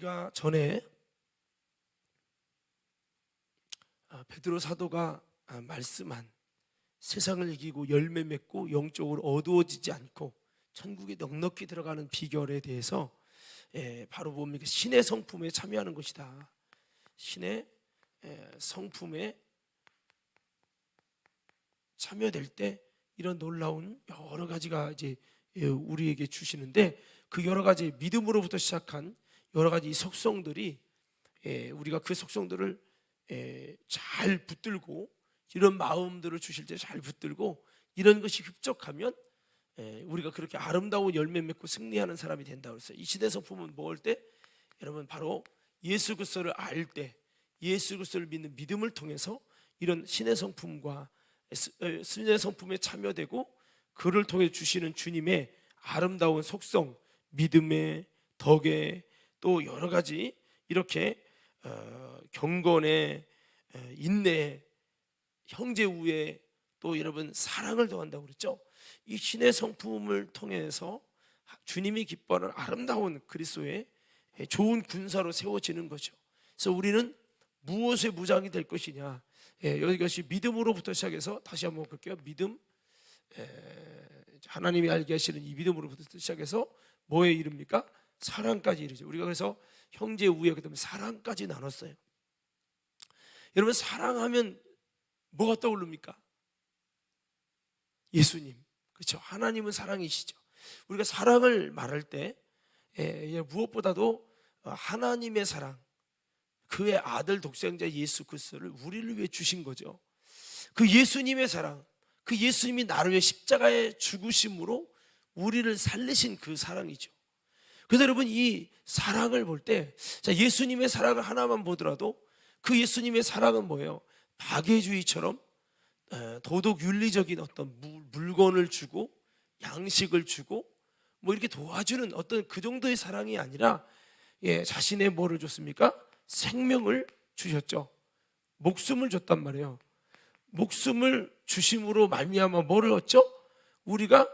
우리가 전에 베드로 사도가 말씀한 세상을 이기고 열매 맺고 영적으로 어두워지지 않고 천국에 넉넉히 들어가는 비결에 대해서 바로 뭡니까? 신의 성품에 참여하는 것이다. 신의 성품에 참여될 때 이런 놀라운 여러 가지가 이제 우리에게 주시는데, 그 여러 가지 믿음으로부터 시작한 여러 가지 속성들이 우리가 그 속성들을 잘 붙들고, 이런 마음들을 주실 때 잘 붙들고 이런 것이 흡족하면 우리가 그렇게 아름다운 열매 맺고 승리하는 사람이 된다고 했어요. 이 신의 성품은 뭘 때? 여러분, 바로 예수 그리스도를 알 때, 예수 그리스도를 믿는 믿음을 통해서 이런 신의 성품과 신의 성품에 참여되고 그를 통해 주시는 주님의 아름다운 속성, 믿음의 덕에 또 여러 가지 이렇게 경건에 인내, 형제 우애, 또 여러분 사랑을 더한다고 그랬죠. 이 신의 성품을 통해서 주님이 기뻐하는 아름다운 그리스도의 좋은 군사로 세워지는 거죠. 그래서 우리는 무엇에 무장이 될 것이냐, 이것이 믿음으로부터 시작해서, 다시 한번 볼게요. 믿음, 하나님이 알게 하시는 이 믿음으로부터 시작해서 뭐에 이릅니까? 사랑까지 이르죠. 우리가 그래서 형제 우애, 그다음에 사랑까지 나눴어요. 여러분, 사랑하면 뭐가 떠오릅니까? 예수님, 그렇죠? 하나님은 사랑이시죠. 우리가 사랑을 말할 때 무엇보다도 하나님의 사랑, 그의 아들 독생자 예수 그리스도를 우리를 위해 주신 거죠. 그 예수님의 사랑, 그 예수님이 나를 위해 십자가에 죽으심으로 우리를 살리신 그 사랑이죠. 그래서 여러분, 이 사랑을 볼 때, 예수님의 사랑을 하나만 보더라도 그 예수님의 사랑은 뭐예요? 박애주의처럼 도덕 윤리적인 어떤 물건을 주고 양식을 주고 뭐 이렇게 도와주는 어떤 그 정도의 사랑이 아니라, 자신의 뭐를 줬습니까? 생명을 주셨죠. 목숨을 줬단 말이에요. 목숨을 주심으로 말미암아 뭐를 얻죠? 우리가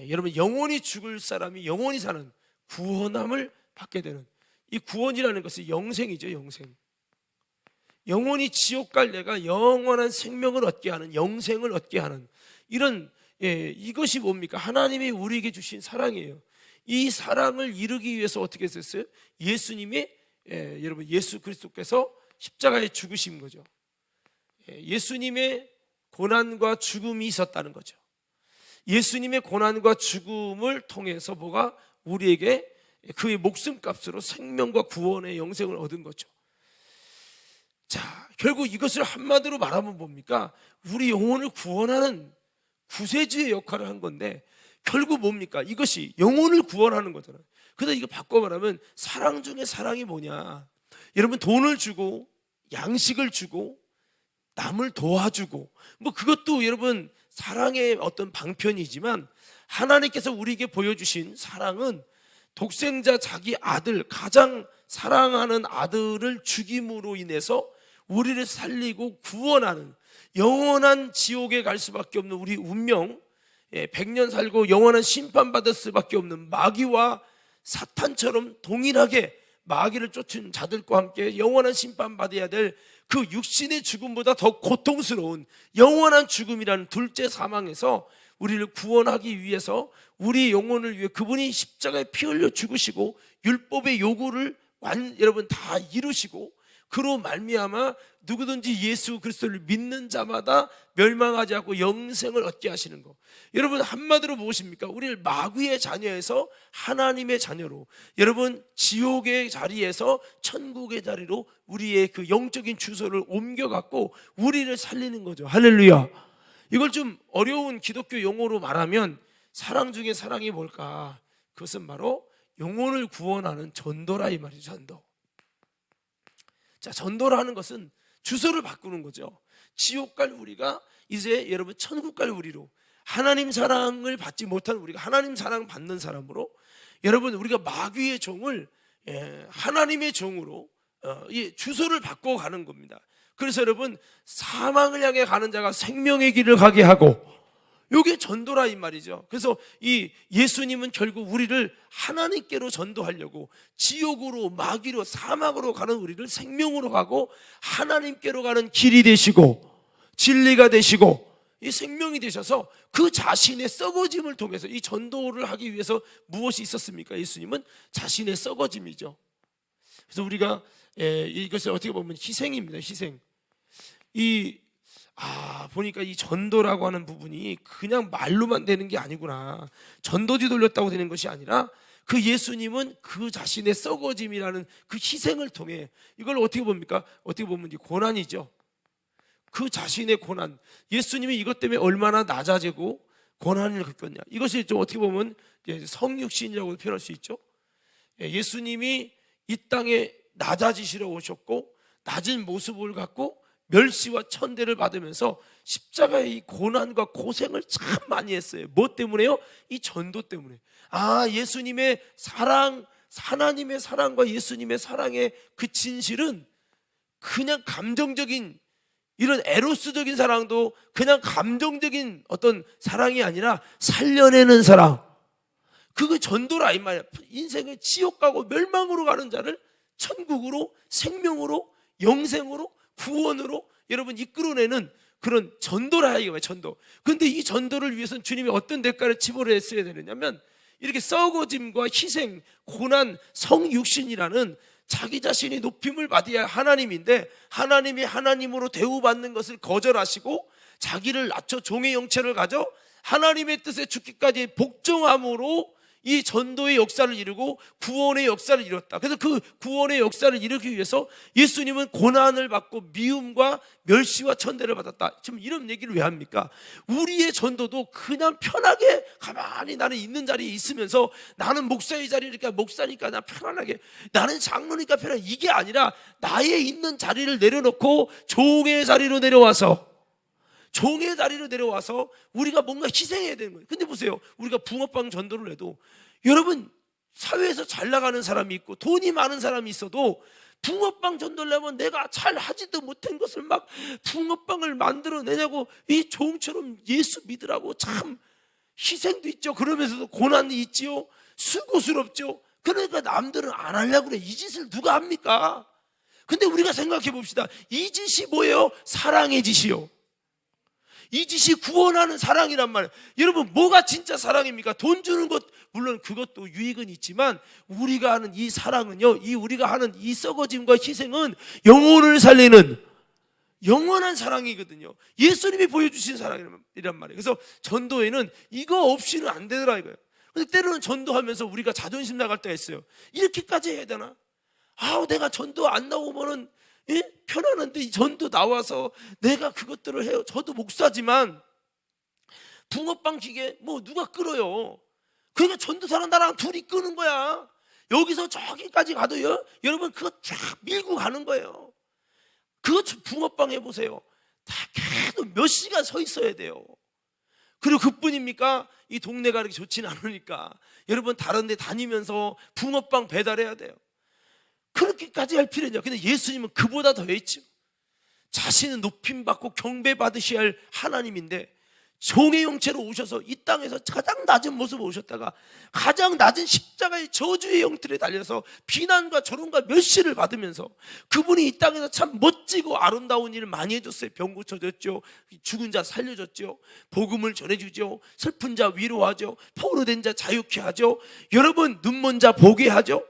여러분, 영원히 죽을 사람이 영원히 사는 구원함을 받게 되는, 이 구원이라는 것은 영생이죠. 영원히 지옥 갈 내가 영원한 생명을 얻게 하는, 영생을 얻게 하는 이런, 이것이 뭡니까? 하나님이 우리에게 주신 사랑이에요. 이 사랑을 이루기 위해서 어떻게 했었어요? 예수님이 여러분, 예수 그리스도께서 십자가에 죽으신 거죠. 예수님의 고난과 죽음이 있었다는 거죠. 예수님의 고난과 죽음을 통해서 뭐가 우리에게 그의 목숨값으로 생명과 구원의 영생을 얻은 거죠. 자, 결국 이것을 한마디로 말하면 뭡니까? 우리 영혼을 구원하는 구세주의 역할을 한 건데, 결국 뭡니까? 이것이 영혼을 구원하는 거잖아요. 그래서 이거 바꿔 말하면 사랑 중에 사랑이 뭐냐? 여러분, 돈을 주고 양식을 주고 남을 도와주고, 뭐 그것도 여러분 사랑의 어떤 방편이지만, 하나님께서 우리에게 보여주신 사랑은 독생자 자기 아들, 가장 사랑하는 아들을 죽임으로 인해서 우리를 살리고 구원하는, 영원한 지옥에 갈 수밖에 없는 우리 운명, 100년 살고 영원한 심판받을 수밖에 없는 마귀와 사탄처럼 동일하게 마귀를 쫓은 자들과 함께 영원한 심판받아야 될 그 육신의 죽음보다 더 고통스러운 영원한 죽음이라는 둘째 사망에서 우리를 구원하기 위해서, 우리 영혼을 위해 그분이 십자가에 피 흘려 죽으시고 율법의 요구를 여러분 다 이루시고, 그로 말미암아 누구든지 예수 그리스도를 믿는 자마다 멸망하지 않고 영생을 얻게 하시는 것. 여러분, 한마디로 무엇입니까? 우리를 마귀의 자녀에서 하나님의 자녀로, 여러분 지옥의 자리에서 천국의 자리로 우리의 그 영적인 주소를 옮겨갖고 우리를 살리는 거죠. 할렐루야. 이걸 좀 어려운 기독교 용어로 말하면, 사랑 중에 사랑이 뭘까? 그것은 바로 영혼을 구원하는 전도라 이 말이죠. 전도. 자, 전도라는 것은 주소를 바꾸는 거죠. 지옥 갈 우리가 이제 여러분 천국 갈 우리로, 하나님 사랑을 받지 못한 우리가 하나님 사랑 받는 사람으로, 여러분 우리가 마귀의 종을 하나님의 종으로 주소를 바꿔가는 겁니다. 그래서 여러분, 사망을 향해 가는 자가 생명의 길을 가게 하고, 요게 전도라 이 말이죠. 그래서 이 예수님은 결국 우리를 하나님께로 전도하려고 지옥으로, 마귀로, 사막으로 가는 우리를 생명으로 가고 하나님께로 가는 길이 되시고 진리가 되시고 이 생명이 되셔서 그 자신의 썩어짐을 통해서 이 전도를 하기 위해서 무엇이 있었습니까? 예수님은 자신의 썩어짐이죠. 그래서 우리가 이것을 어떻게 보면 희생입니다. 희생. 보니까 이 전도라고 하는 부분이 그냥 말로만 되는 게 아니구나. 전도지 돌렸다고 되는 것이 아니라 그 예수님은 그 자신의 썩어짐이라는 그 희생을 통해 이걸 어떻게 봅니까? 어떻게 보면 이 고난이죠. 그 자신의 고난, 예수님이 이것 때문에 얼마나 낮아지고 고난을 겪었냐, 이것이 좀 어떻게 보면 성육신이라고 표현할 수 있죠. 예수님이 이 땅에 낮아지시러 오셨고 낮은 모습을 갖고 멸시와 천대를 받으면서 십자가의 이 고난과 고생을 참 많이 했어요. 뭐 때문에요? 이 전도 때문에. 예수님의 사랑, 하나님의 사랑과 예수님의 사랑의 그 진실은 그냥 감정적인, 이런 에로스적인 사랑도 그냥 감정적인 어떤 사랑이 아니라 살려내는 사랑, 그거 전도라 이 말이야. 인생의 지옥 가고 멸망으로 가는 자를 천국으로, 생명으로, 영생으로, 구원으로 여러분 이끌어내는 그런 전도라 이거예요. 전도. 그런데 이 전도를 위해서는 주님이 어떤 대가를 치부했어야 되느냐면 이렇게 썩어짐과 희생, 고난, 성육신이라는 자기 자신이 높임을 받아야 하나님인데 하나님이 하나님으로 대우받는 것을 거절하시고 자기를 낮춰 종의 형체를 가져 하나님의 뜻에 죽기까지 복종함으로 이 전도의 역사를 이루고 구원의 역사를 이뤘다. 그래서 그 구원의 역사를 이루기 위해서 예수님은 고난을 받고 미움과 멸시와 천대를 받았다. 지금 이런 얘기를 왜 합니까? 우리의 전도도 그냥 편하게 가만히 나는 있는 자리에 있으면서 나는 목사의 자리니까 목사니까 나 편안하게, 나는 장로니까 편하게, 이게 아니라 나의 있는 자리를 내려놓고 종의 자리로 내려와서 우리가 뭔가 희생해야 되는 거예요. 근데 보세요, 우리가 붕어빵 전도를 해도 여러분 사회에서 잘 나가는 사람이 있고 돈이 많은 사람이 있어도 붕어빵 전도를 하면 내가 잘 하지도 못한 것을 막 붕어빵을 만들어내냐고 이 종처럼 예수 믿으라고 참 희생도 있죠. 그러면서도 고난이 있지요. 수고스럽죠. 그러니까 남들은 안 하려고 그래. 이 짓을 누가 합니까? 근데 우리가 생각해 봅시다. 이 짓이 뭐예요? 사랑의 짓이요. 이 짓이 구원하는 사랑이란 말이에요. 여러분, 뭐가 진짜 사랑입니까? 돈 주는 것, 물론 그것도 유익은 있지만 우리가 하는 이 사랑은요, 우리가 하는 이 썩어짐과 희생은 영혼을 살리는 영원한 사랑이거든요. 예수님이 보여주신 사랑이란 말이에요. 그래서 전도에는 이거 없이는 안 되더라 이거예요. 근데 때로는 전도하면서 우리가 자존심 나갈 때가 있어요. 이렇게까지 해야 되나? 내가 전도 안 나오면은 편안한데 이 전도 나와서 내가 그것들을 해요. 저도 목사지만 붕어빵 기계 뭐 누가 끌어요? 그러니까 전도사랑 나랑 둘이 끄는 거야. 여기서 저기까지 가도요, 여러분 그거 쫙 밀고 가는 거예요. 그거 붕어빵 해보세요. 다 계속 몇 시간 서 있어야 돼요. 그리고 그뿐입니까? 이 동네가 그렇게 좋지는 않으니까 여러분 다른 데 다니면서 붕어빵 배달해야 돼요. 그렇게까지 할 필요냐? 근데 예수님은 그보다 더 했죠. 자신은 높임받고 경배받으셔야 할 하나님인데 종의 형체로 오셔서 이 땅에서 가장 낮은 모습으로 오셨다가 가장 낮은 십자가의 저주의 형틀에 달려서 비난과 조롱과 멸시를 받으면서 그분이 이 땅에서 참 멋지고 아름다운 일을 많이 해줬어요. 병 고쳐줬죠, 죽은 자 살려줬죠, 복음을 전해주죠, 슬픈 자 위로하죠, 포로된 자 자유케 하죠, 여러분 눈먼 자 보게 하죠,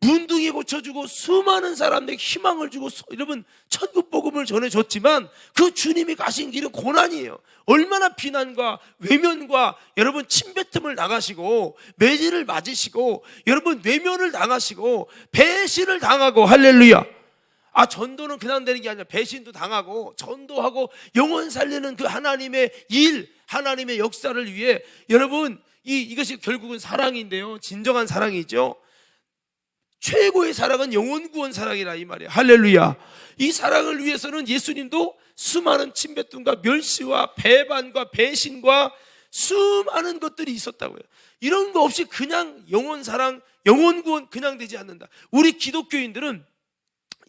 문둥이 고쳐주고 수많은 사람들에게 희망을 주고 여러분 천국 복음을 전해줬지만 그 주님이 가신 길은 고난이에요. 얼마나 비난과 외면과 여러분 침뱉음을 당하시고 매질을 맞으시고 여러분 외면을 당하시고 배신을 당하고, 할렐루야. 전도는 그냥 되는 게 아니라 배신도 당하고 전도하고 영혼 살리는 그 하나님의 일, 하나님의 역사를 위해 여러분 이것이 결국은 사랑인데요, 진정한 사랑이죠. 최고의 사랑은 영혼 구원 사랑이라 이 말이에요. 할렐루야. 이 사랑을 위해서는 예수님도 수많은 침뱉음과 멸시와 배반과 배신과 수많은 것들이 있었다고요. 이런 거 없이 그냥 영혼 사랑, 영혼 구원 그냥 되지 않는다. 우리 기독교인들은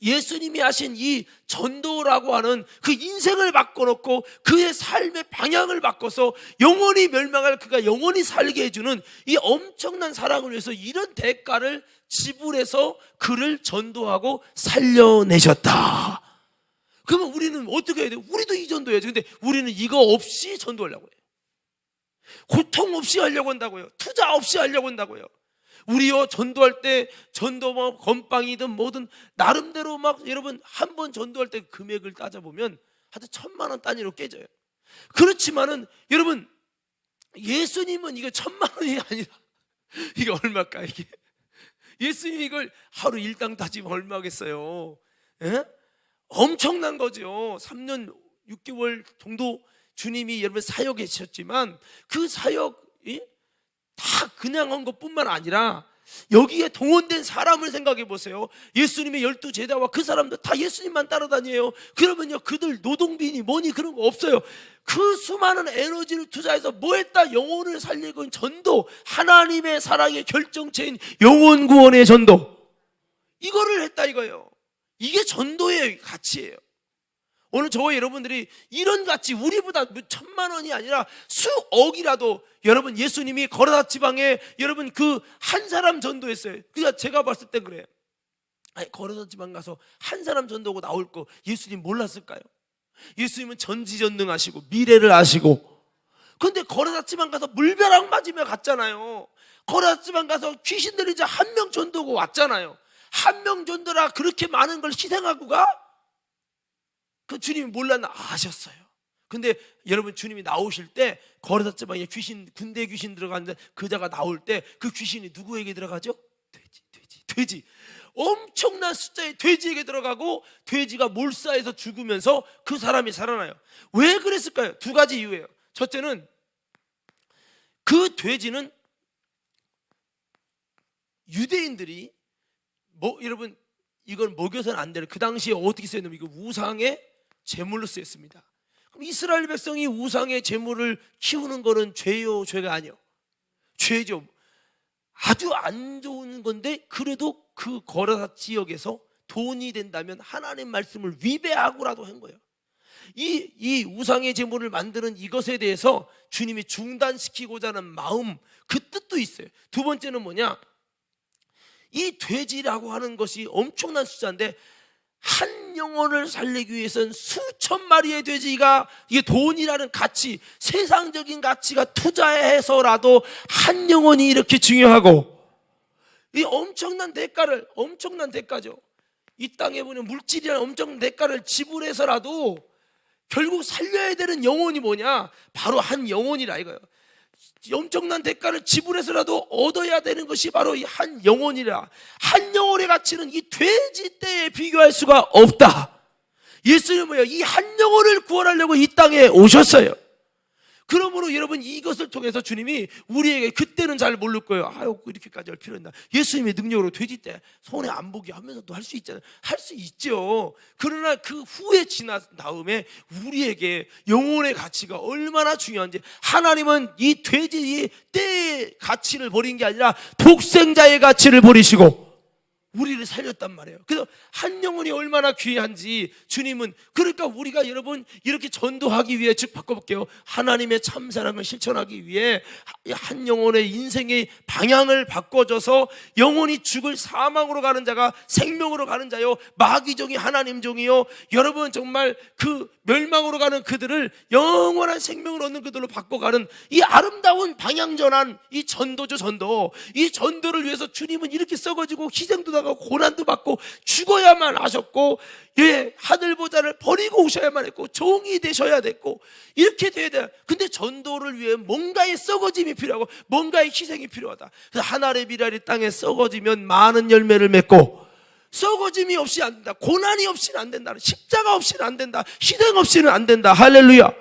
예수님이 하신 이 전도라고 하는 그 인생을 바꿔놓고 그의 삶의 방향을 바꿔서 영원히 멸망할 그가 영원히 살게 해주는 이 엄청난 사랑을 위해서 이런 대가를 지불해서 그를 전도하고 살려내셨다. 그러면 우리는 어떻게 해야 돼요? 우리도 이 전도해야죠. 근데 우리는 이거 없이 전도하려고 해요. 고통 없이 하려고 한다고요. 투자 없이 하려고 한다고요. 우리요 전도할 때 전도 뭐 건빵이든 뭐든 나름대로 막 여러분 한 번 전도할 때 금액을 따져보면 하여튼 1,000만 원 단위로 깨져요. 그렇지만은 여러분 예수님은 이거 1,000만 원이 아니라 이게 얼마일까 이게? 예수님이 이걸 하루 일당 따지면 얼마겠어요? 예? 엄청난 거죠. 3년 6개월 정도 주님이 여러분 사역에 계셨지만 그 사역이 다 그냥 한 것뿐만 아니라 여기에 동원된 사람을 생각해 보세요. 예수님의 12제자와 그 사람들 다 예수님만 따라다녀요. 그러면요 그들 노동비니 뭐니 그런 거 없어요. 그 수많은 에너지를 투자해서 뭐 했다? 영혼을 살리고 전도, 하나님의 사랑의 결정체인 영혼 구원의 전도, 이거를 했다 이거예요. 이게 전도의 가치예요. 오늘 저와 여러분들이 이런 가치, 우리보다 1,000만 원이 아니라 수억이라도 여러분 예수님이 거라다 지방에 여러분 그 한 사람 전도했어요. 그러니까 제가 봤을 때 그래요. 아니, 거라다 지방 가서 한 사람 전도하고 나올 거 예수님 몰랐을까요? 예수님은 전지전능하시고 미래를 아시고, 그런데 거라다 지방 가서 물벼락 맞으며 갔잖아요. 거라다 지방 가서 귀신들이 이제 한 명 전도하고 왔잖아요. 한 명 전도라 그렇게 많은 걸 희생하고 가? 그 주님이 몰랐나? 아셨어요. 근데 여러분 주님이 나오실 때 거라다 지방에 귀신, 군대 귀신 들어갔는데 그 자가 나올 때 그 귀신이 누구에게 들어가죠? 돼지. 엄청난 숫자의 돼지에게 들어가고 돼지가 몰사해서 죽으면서 그 사람이 살아나요. 왜 그랬을까요? 두 가지 이유예요. 첫째는 그 돼지는 유대인들이 여러분 이건 먹여서는 안 되는, 그 당시에 어떻게 쓰였냐면 이거 우상의 제물로 쓰였습니다. 그럼 이스라엘 백성이 우상의 제물을 키우는 거는 죄요, 죄가 아니요? 죄죠. 아주 안 좋은 건데 그래도 그 거라사 지역에서 돈이 된다면 하나님 말씀을 위배하고라도 한 거예요. 이 우상의 제물을 만드는 이것에 대해서 주님이 중단시키고자 하는 마음, 그 뜻도 있어요. 두 번째는 뭐냐? 이 돼지라고 하는 것이 엄청난 숫자인데 한 영혼을 살리기 위해서는 수천 마리의 돼지가, 이게 돈이라는 가치, 세상적인 가치가 투자해서라도 한 영혼이 이렇게 중요하고, 이 엄청난 대가죠. 이 땅에 보면 물질이라는 엄청난 대가를 지불해서라도 결국 살려야 되는 영혼이 뭐냐? 바로 한 영혼이라 이거예요. 엄청난 대가를 지불해서라도 얻어야 되는 것이 바로 이 한 영혼이라. 한 영혼의 가치는 이 돼지 떼에 비교할 수가 없다. 예수님은 뭐예요? 이 한 영혼을 구원하려고 이 땅에 오셨어요. 그러므로 여러분 이것을 통해서 주님이 우리에게, 그때는 잘 모를 거예요. 아유 이렇게까지 할 필요 있나? 예수님의 능력으로 돼지 떼 손에 안 보게 하면서도 할 수 있잖아요. 할 수 있죠. 그러나 그 후에 지난 다음에 우리에게 영혼의 가치가 얼마나 중요한지, 하나님은 이 돼지 떼의 가치를 버린 게 아니라 독생자의 가치를 버리시고 우리를 살렸단 말이에요. 그래서 한 영혼이 얼마나 귀한지 주님은, 그러니까 우리가 여러분 이렇게 전도하기 위해, 즉 바꿔볼게요, 하나님의 참사랑을 실천하기 위해 한 영혼의 인생의 방향을 바꿔줘서 영혼이 죽을 사망으로 가는 자가 생명으로 가는 자요, 마귀 종이 하나님 종이요, 여러분 정말 그 멸망으로 가는 그들을 영원한 생명을 얻는 그들로 바꿔가는 이 아름다운 방향전환, 이 전도죠. 전도. 이 전도를 위해서 주님은 이렇게 썩어지고 희생도 당하고 고난도 받고 죽어야만 하셨고, 하늘 보좌를 버리고 오셔야만 했고 종이 되셔야 됐고 이렇게 돼야 돼요. 근데 전도를 위해 뭔가의 썩어짐이 필요하고 뭔가의 희생이 필요하다. 그래서 한 알의 비랄이 땅에 썩어지면 많은 열매를 맺고, 썩어짐이 없이 안 된다, 고난이 없이는 안 된다, 십자가 없이는 안 된다, 희생 없이는 안 된다. 할렐루야.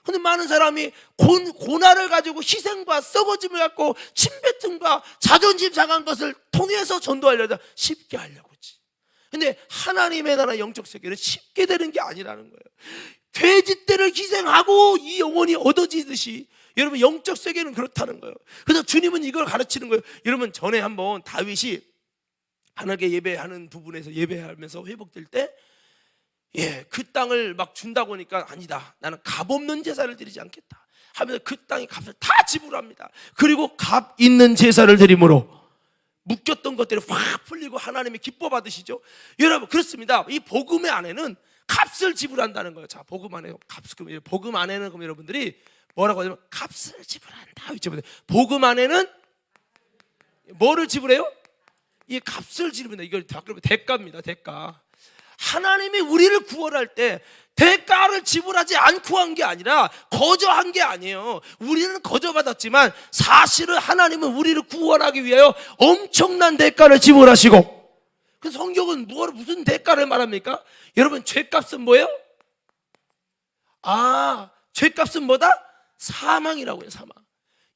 근데 많은 사람이 고난을 가지고 희생과 썩어짐을 갖고 침뱉음과 자존심 상한 것을 통해서 전도하려다 쉽게 하려고 하지. 근데 하나님의 나라 영적 세계는 쉽게 되는 게 아니라는 거예요. 돼지떼를 희생하고 이 영혼이 얻어지듯이 여러분 영적 세계는 그렇다는 거예요. 그래서 주님은 이걸 가르치는 거예요. 여러분 전에 한번 다윗이 하나님께 예배하는 부분에서 예배하면서 회복될 때, 그 땅을 막 준다고 하니까 아니다, 나는 값 없는 제사를 드리지 않겠다 하면서 그 땅의 값을 다 지불합니다. 그리고 값 있는 제사를 드림으로 묶였던 것들이 확 풀리고 하나님이 기뻐 받으시죠. 여러분, 그렇습니다. 이 복음의 안에는 값을 지불한다는 거예요. 자, 복음 안에 복음 안에는 그럼 여러분들이 뭐라고 하냐면 값을 지불한다. 복음 안에는 뭐를 지불해요? 이 값을 지불한다. 이걸 대가입니다. 대가. 하나님이 우리를 구원할 때 대가를 지불하지 않고 한 게 아니라 거저한 게 아니에요. 우리는 거저받았지만 사실은 하나님은 우리를 구원하기 위하여 엄청난 대가를 지불하시고, 그 성경은 무슨 대가를 말합니까? 여러분, 죄값은 뭐예요? 죄값은 뭐다? 사망이라고 해요. 사망.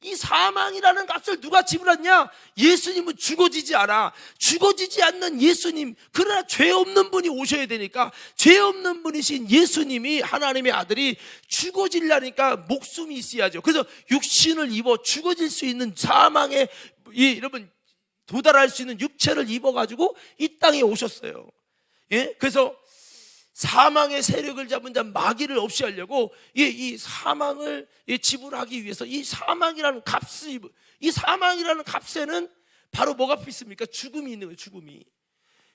이 사망이라는 값을 누가 지불했냐? 예수님은 죽어지지 않아. 죽어지지 않는 예수님, 그러나 죄 없는 분이 오셔야 되니까 죄 없는 분이신 예수님이, 하나님의 아들이 죽어지려니까 목숨이 있어야죠. 그래서 육신을 입어 죽어질 수 있는 사망에 여러분 도달할 수 있는 육체를 입어가지고 이 땅에 오셨어요. 그래서 사망의 세력을 잡은 자 마귀를 없이 하려고 이 사망을 지불하기 위해서 이 사망이라는 값에는 바로 뭐가 있습니까? 죽음이 있는 거예요. 죽음이.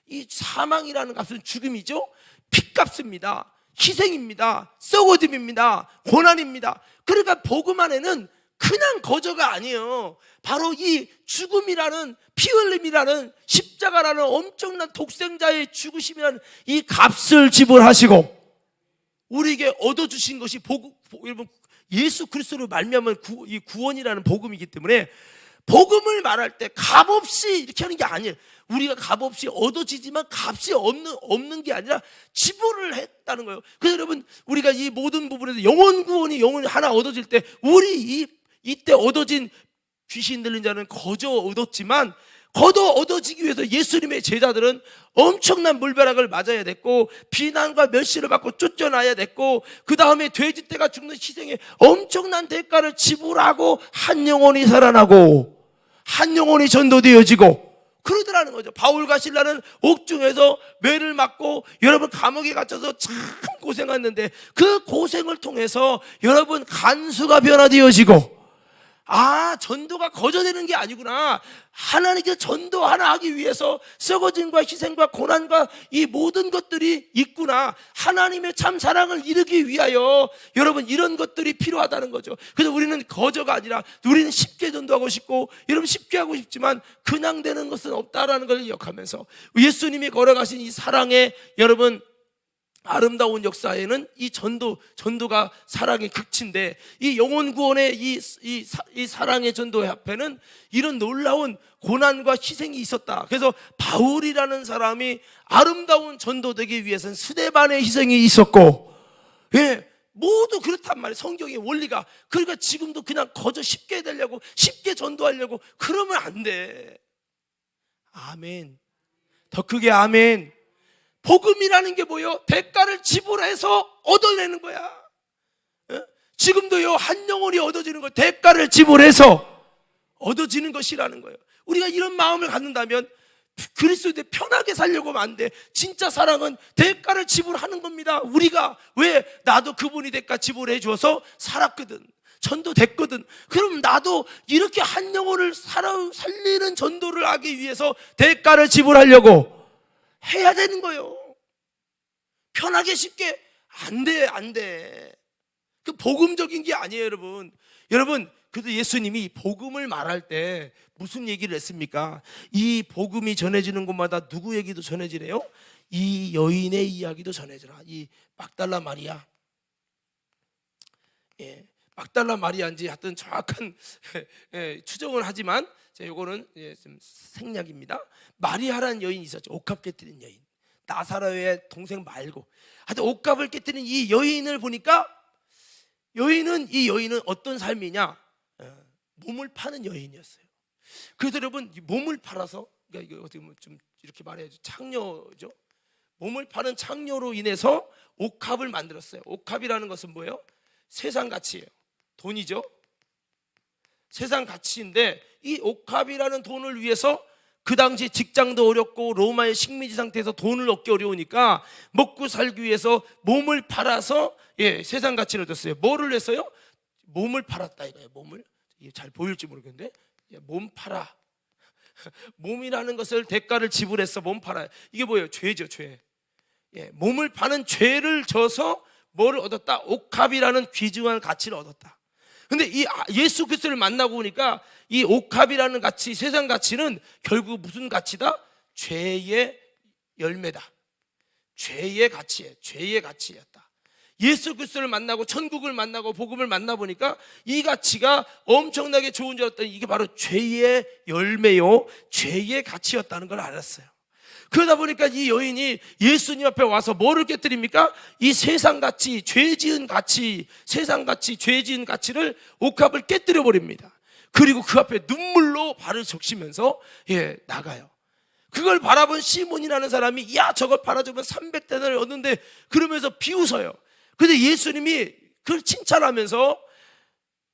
이 사망이라는 값은 죽음이죠. 핏값입니다. 희생입니다. 썩어짐입니다. 고난입니다. 그러니까 복음 안에는 그냥 거저가 아니에요. 바로 이 죽음이라는, 피 흘림이라는, 십자가라는 엄청난 독생자의 죽으심이라는 이 값을 지불하시고 우리에게 얻어주신 것이 여러분, 예수 그리스도로 말미암은 이 구원이라는 복음이기 때문에, 복음을 말할 때 값없이 이렇게 하는 게 아니에요. 우리가 값없이 얻어지지만 값이 없는 게 아니라 지불을 했다는 거예요. 그래서 여러분, 우리가 이 모든 부분에서 영원 구원이 하나 얻어질 때, 우리 이때 얻어진 귀신 들린 자는 거저 얻었지만, 거저 얻어지기 위해서 예수님의 제자들은 엄청난 물벼락을 맞아야 됐고, 비난과 멸시를 받고 쫓겨나야 됐고, 그 다음에 돼지떼가 죽는 희생에 엄청난 대가를 지불하고 한 영혼이 살아나고 한 영혼이 전도되어지고 그러더라는 거죠. 바울과 실라는 옥중에서 매를 맞고 여러분 감옥에 갇혀서 참 고생했는데, 그 고생을 통해서 여러분 간수가 변화되어지고, 전도가 거저되는 게 아니구나. 하나님께 전도 하나 하기 위해서 썩어짐과 희생과 고난과 이 모든 것들이 있구나. 하나님의 참 사랑을 이루기 위하여 여러분 이런 것들이 필요하다는 거죠. 그래서 우리는 거저가 아니라 우리는 쉽게 전도하고 싶고, 여러분 쉽게 하고 싶지만 그냥 되는 것은 없다라는 걸 기억하면서 예수님이 걸어가신 이 사랑의 여러분 아름다운 역사에는 이 전도가 사랑의 극치인데, 이 영혼 구원의 이 사랑의 전도의 앞에는 이런 놀라운 고난과 희생이 있었다. 그래서 바울이라는 사람이 아름다운 전도되기 위해서는 스데반의 희생이 있었고, 모두 그렇단 말이에요. 성경의 원리가. 그러니까 지금도 그냥 거저 쉽게 되려고, 쉽게 전도하려고 그러면 안 돼. 아멘. 더 크게 아멘. 복음이라는 게 뭐예요? 대가를 지불해서 얻어내는 거야. 지금도요, 한 영혼이 얻어지는 거, 대가를 지불해서 얻어지는 것이라는 거예요. 우리가 이런 마음을 갖는다면 그리스도에 편하게 살려고 하면 안 돼. 진짜 사랑은 대가를 지불하는 겁니다. 우리가 왜, 나도 그분이 대가 지불해 줘서 살았거든, 전도됐거든. 그럼 나도 이렇게 한 영혼을 살리는 전도를 하기 위해서 대가를 지불하려고 해야 되는 거예요. 편하게 쉽게 안 돼. 그 복음적인 게 아니에요, 여러분. 그래도 예수님이 복음을 말할 때 무슨 얘기를 했습니까? 이 복음이 전해지는 곳마다 누구 얘기도 전해지래요? 이 여인의 이야기도 전해지라. 이 막달라 마리아. 막달라 마리아인지 하여튼 정확한 추정을 하지만, 이거는 좀 생략입니다. 마리아라는 여인이 있었죠. 옥합 깨뜨린 여인. 나사로의 동생 말고. 하여튼 옥합을 깨뜨린 이 여인을 보니까, 여인은 어떤 삶이냐? 몸을 파는 여인이었어요. 그래서 여러분, 몸을 팔아서, 그러니까 이거 어떻게 보면 좀 이렇게 말해야죠. 창녀죠. 몸을 파는 창녀로 인해서 옥합을 만들었어요. 옥합이라는 것은 뭐예요? 세상 가치예요. 돈이죠. 세상 가치인데, 이 옥합이라는 돈을 위해서 그 당시 직장도 어렵고 로마의 식민지 상태에서 돈을 얻기 어려우니까 먹고 살기 위해서 몸을 팔아서 세상 가치를 얻었어요. 뭐를 했어요? 몸을 팔았다 이거예요. 몸을. 잘 보일지 모르겠는데 몸 팔아. 몸이라는 것을 대가를 지불해서 몸 팔아요. 이게 뭐예요? 죄죠, 죄. 몸을 파는 죄를 져서 뭐를 얻었다? 옥합이라는 귀중한 가치를 얻었다. 근데 이 예수 그리스도를 만나고 보니까 이 옥합이라는 가치, 세상 가치는 결국 무슨 가치다? 죄의 열매다. 죄의 가치예요. 죄의 가치였다. 예수 그리스도를 만나고 천국을 만나고 복음을 만나보니까 이 가치가 엄청나게 좋은 줄 알았더니 이게 바로 죄의 열매요, 죄의 가치였다는 걸 알았어요. 그러다 보니까 이 여인이 예수님 앞에 와서 뭐를 깨뜨립니까? 이 세상 가치, 죄 지은 가치, 세상 가치, 죄 지은 가치를, 옥합을 깨뜨려 버립니다. 그리고 그 앞에 눈물로 발을 적시면서 나가요. 그걸 바라본 시몬이라는 사람이 야 저걸 팔아주면 300데나리를 얻는데 그러면서 비웃어요. 근데 예수님이 그걸 칭찬하면서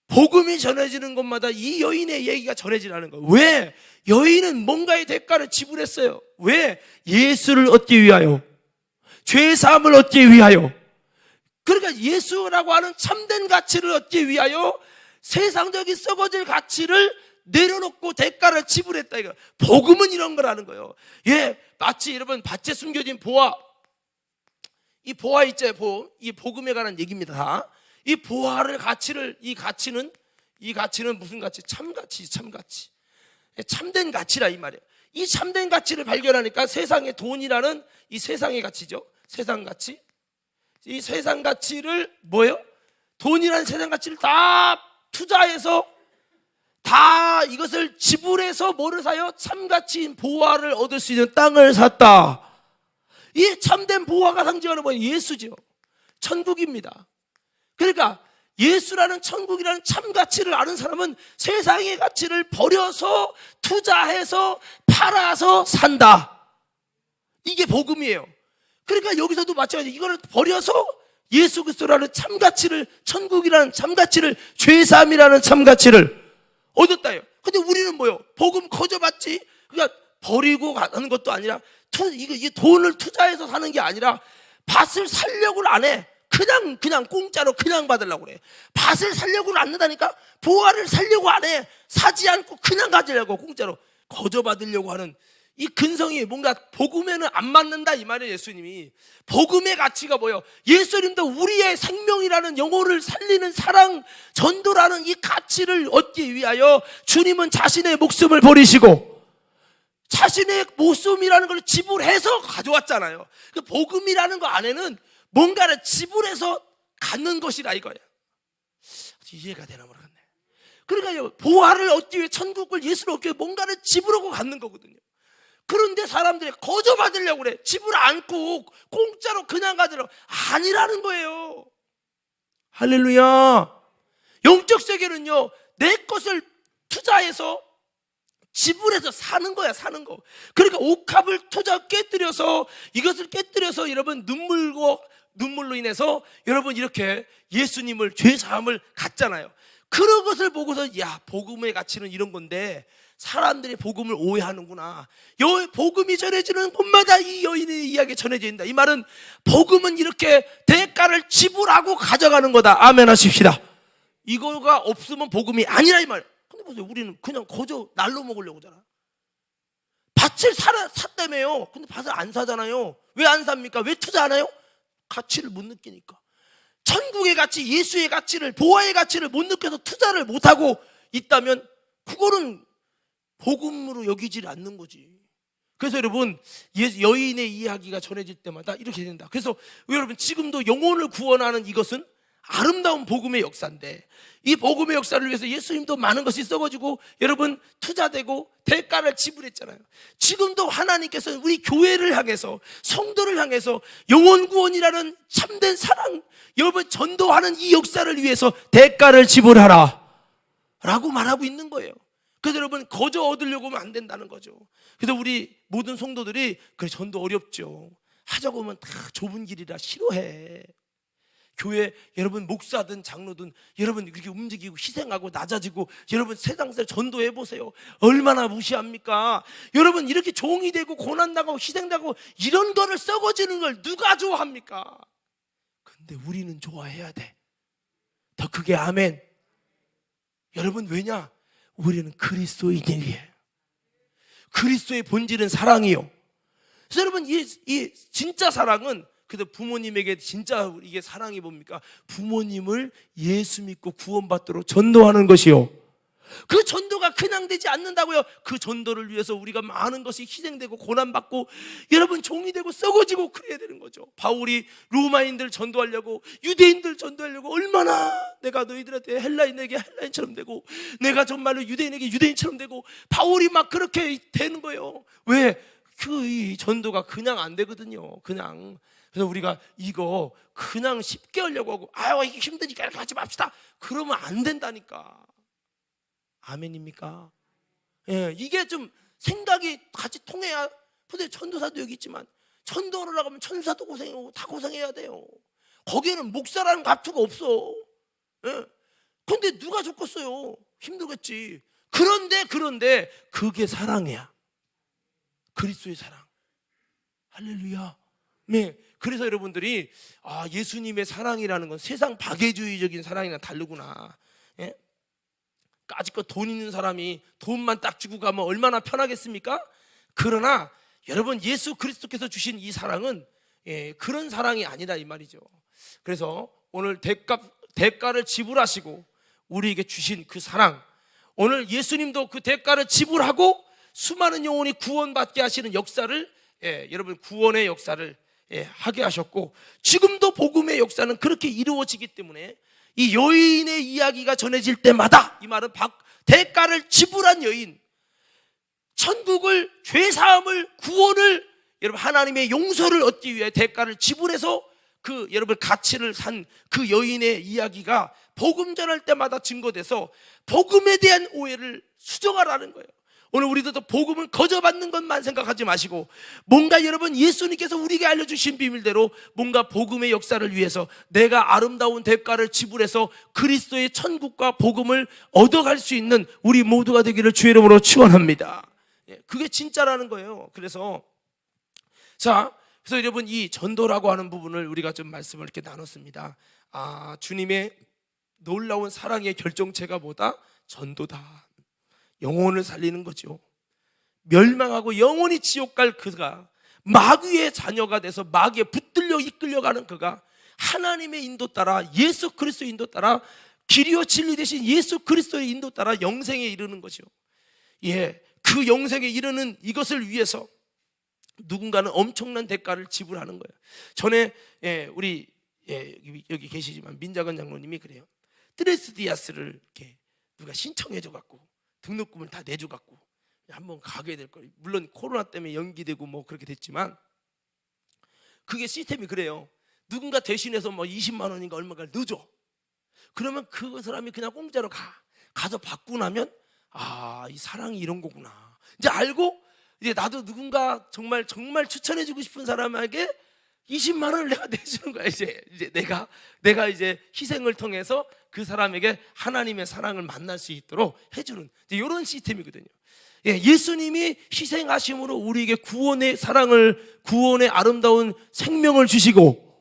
복음이 전해지는 곳마다 이 여인의 얘기가 전해지라는 거예요. 왜? 여인은 뭔가의 대가를 지불했어요. 왜? 예수를 얻기 위하여, 죄사함을 얻기 위하여. 그러니까 예수라고 하는 참된 가치를 얻기 위하여 세상적인 썩어질 가치를 내려놓고 대가를 지불했다 이거. 복음은 이런 거라는 거예요. 마치 여러분 밭에 숨겨진 보화, 이 보화 있잖아요. 이 복음에 관한 얘기입니다. 다. 이 보화를 가치를, 이 가치는 무슨 가치? 참가치, 참가치. 참된 가치라 이 말이에요. 이 참된 가치를 발견하니까 세상의 돈이라는 이 세상의 가치죠. 세상 가치. 이 세상 가치를 뭐예요? 돈이라는 세상 가치를 다 투자해서 다 이것을 지불해서 뭐를 사요? 참가치인 보화를 얻을 수 있는 땅을 샀다. 이 참된 보화가 상징하는 뭐예요? 예수죠. 천국입니다. 그러니까 예수라는 천국이라는 참 가치를 아는 사람은 세상의 가치를 버려서 투자해서 팔아서 산다. 이게 복음이에요. 그러니까 여기서도 마찬가지로 이거를 버려서 예수 그리스도라는 참 가치를, 천국이라는 참 가치를, 죄사함이라는 참 가치를 얻었다요. 근데 우리는 뭐요? 복음 거저 받지? 그러니까 버리고 가는 것도 아니라 이게 돈을 투자해서 사는 게 아니라 밭을 살려고는 안 해. 그냥 공짜로 그냥 받으려고 그래. 밭을 살려고는 안 한다니까. 보화를 살려고 안 해. 사지 않고 그냥 가지려고 공짜로 거저 받으려고 하는 이 근성이 뭔가 복음에는 안 맞는다 이 말이에요. 예수님이 복음의 가치가 뭐예요? 예수님도 우리의 생명이라는 영혼을 살리는 사랑, 전도라는 이 가치를 얻기 위하여 주님은 자신의 목숨을 버리시고 자신의 목숨이라는 걸 지불해서 가져왔잖아요. 그 복음이라는 거 안에는 뭔가를 지불해서 갖는 것이라 이거예요. 이해가 되나 모르겠네. 그러니까 보화를 얻기 위해, 천국을, 예수를 얻기 위해 뭔가를 지불하고 갖는 거거든요. 그런데 사람들이 거저 받으려고 그래. 지불 않고 공짜로 그냥 가지려고. 아니라는 거예요. 할렐루야. 영적 세계는요, 내 것을 투자해서 지불해서 사는 거야, 사는 거. 그러니까 옥합을 깨뜨려서, 이것을 깨뜨려서 여러분 눈물로 인해서 여러분 이렇게 예수님을, 죄사함을 갖잖아요. 그런 것을 보고서 야, 복음의 가치는 이런 건데 사람들이 복음을 오해하는구나. 복음이 전해지는 곳마다 이 여인의 이야기 전해진다. 이 말은 복음은 이렇게 대가를 지불하고 가져가는 거다. 아멘 하십시다. 이거가 없으면 복음이 아니라 이 말. 근데 보세요, 우리는 그냥 거저 날로 먹으려고 하잖아. 밭을 샀다며요. 근데 밭을 안 사잖아요. 왜 안 삽니까? 왜 투자 안 해요? 가치를 못 느끼니까. 천국의 가치, 예수의 가치를, 보화의 가치를 못 느껴서 투자를 못하고 있다면 그거는 복음으로 여기질 않는 거지. 그래서 여러분, 여인의 이야기가 전해질 때마다 이렇게 된다. 그래서 여러분, 지금도 영혼을 구원하는 이것은 아름다운 복음의 역사인데, 이 복음의 역사를 위해서 예수님도 많은 것이 썩어지고 여러분 투자되고 대가를 지불했잖아요. 지금도 하나님께서 우리 교회를 향해서, 성도를 향해서 영혼 구원이라는 참된 사랑, 여러분 전도하는 이 역사를 위해서 대가를 지불하라 라고 말하고 있는 거예요. 그래서 여러분 거저 얻으려고 하면 안 된다는 거죠. 그래서 우리 모든 성도들이 그래, 전도 어렵죠. 하자고 하면 다 좁은 길이라 싫어해. 교회 여러분 목사든 장로든 여러분 이렇게 움직이고 희생하고 낮아지고 여러분 세상에서 전도해 보세요. 얼마나 무시합니까? 여러분 이렇게 종이 되고 고난당하고 희생당하고 이런 거를 썩어지는 걸 누가 좋아합니까? 근데 우리는 좋아해야 돼. 더 크게 아멘. 여러분 왜냐? 우리는 그리스도인이에요. 그리스도의 본질은 사랑이요. 그래서 여러분 이 진짜 사랑은 그래서 부모님에게 진짜 이게 사랑이 뭡니까? 부모님을 예수 믿고 구원받도록 전도하는 것이요. 그 전도가 그냥 되지 않는다고요. 그 전도를 위해서 우리가 많은 것이 희생되고 고난받고 여러분 종이 되고 썩어지고 그래야 되는 거죠. 바울이 로마인들 전도하려고 유대인들 전도하려고 얼마나 내가 너희들한테 헬라인에게 헬라인처럼 되고 내가 정말로 유대인에게 유대인처럼 되고 바울이 막 그렇게 되는 거예요. 왜? 이 전도가 그냥 안 되거든요. 그냥. 그래서 우리가 이거 그냥 쉽게 하려고 하고 아유 이게 힘드니까 이렇게 하지 맙시다 그러면 안 된다니까. 아멘입니까? 예, 이게 좀 생각이 같이 통해야. 근데 전도사도 여기 있지만 전도를 하려면 천사도 고생하고 다 고생해야 돼요. 거기에는 목사라는 갑투가 없어. 예. 근데 누가 좋겠어요? 힘들겠지. 그런데 그게 사랑이야. 그리스도의 사랑. 할렐루야. 네. 그래서 여러분들이 예수님의 사랑이라는 건 세상 박애주의적인 사랑이랑 다르구나. 예? 까짓것 돈 있는 사람이 돈만 딱 주고 가면 얼마나 편하겠습니까? 그러나 여러분 예수 그리스도께서 주신 이 사랑은 그런 사랑이 아니다 이 말이죠. 그래서 오늘 대가를 지불하시고 우리에게 주신 그 사랑, 오늘 예수님도 그 대가를 지불하고 수많은 영혼이 구원받게 하시는 역사를 여러분 구원의 역사를 하게 하셨고 지금도 복음의 역사는 그렇게 이루어지기 때문에 이 여인의 이야기가 전해질 때마다 이 말은 대가를 지불한 여인, 천국을 죄사함을 구원을 여러분 하나님의 용서를 얻기 위해 대가를 지불해서 그 여러분 가치를 산 그 여인의 이야기가 복음 전할 때마다 증거돼서 복음에 대한 오해를 수정하라는 거예요. 오늘 우리도 복음을 거저받는 것만 생각하지 마시고 뭔가 여러분 예수님께서 우리에게 알려주신 비밀대로 뭔가 복음의 역사를 위해서 내가 아름다운 대가를 지불해서 그리스도의 천국과 복음을 얻어갈 수 있는 우리 모두가 되기를 주의 이름으로 축원합니다. 그게 진짜라는 거예요. 그래서 여러분 이 전도라고 하는 부분을 우리가 좀 말씀을 이렇게 나눴습니다. 주님의 놀라운 사랑의 결정체가 뭐다? 전도다. 영혼을 살리는 거죠. 멸망하고 영원히 지옥 갈 그가 마귀의 자녀가 돼서 마귀에 붙들려 이끌려가는 그가 하나님의 인도 따라 예수 그리스도의 인도 따라 길이요 진리 되신 예수 그리스도의 인도 따라 영생에 이르는 거죠. 그 영생에 이르는 이것을 위해서 누군가는 엄청난 대가를 지불하는 거예요. 전에 우리 여기 계시지만 민자건 장로님이 그래요. 드레스디아스를 이렇게 누가 신청해줘 갖고 등록금을 다 내줘 갖고 한번 가게 될 거예요. 물론 코로나 때문에 연기되고 뭐 그렇게 됐지만 그게 시스템이 그래요. 누군가 대신해서 뭐 20만 원인가 얼마가 넣어줘. 그러면 그 사람이 그냥 공짜로 가서 받고 나면 이 사랑이 이런 거구나. 이제 알고 이제 나도 누군가 정말 추천해주고 싶은 사람에게 20만 원을 내가 내주는 거야. 이제 내가 이제 희생을 통해서 그 사람에게 하나님의 사랑을 만날 수 있도록 해주는 이런 시스템이거든요. 예수님이 희생하심으로 우리에게 구원의 사랑을, 구원의 아름다운 생명을 주시고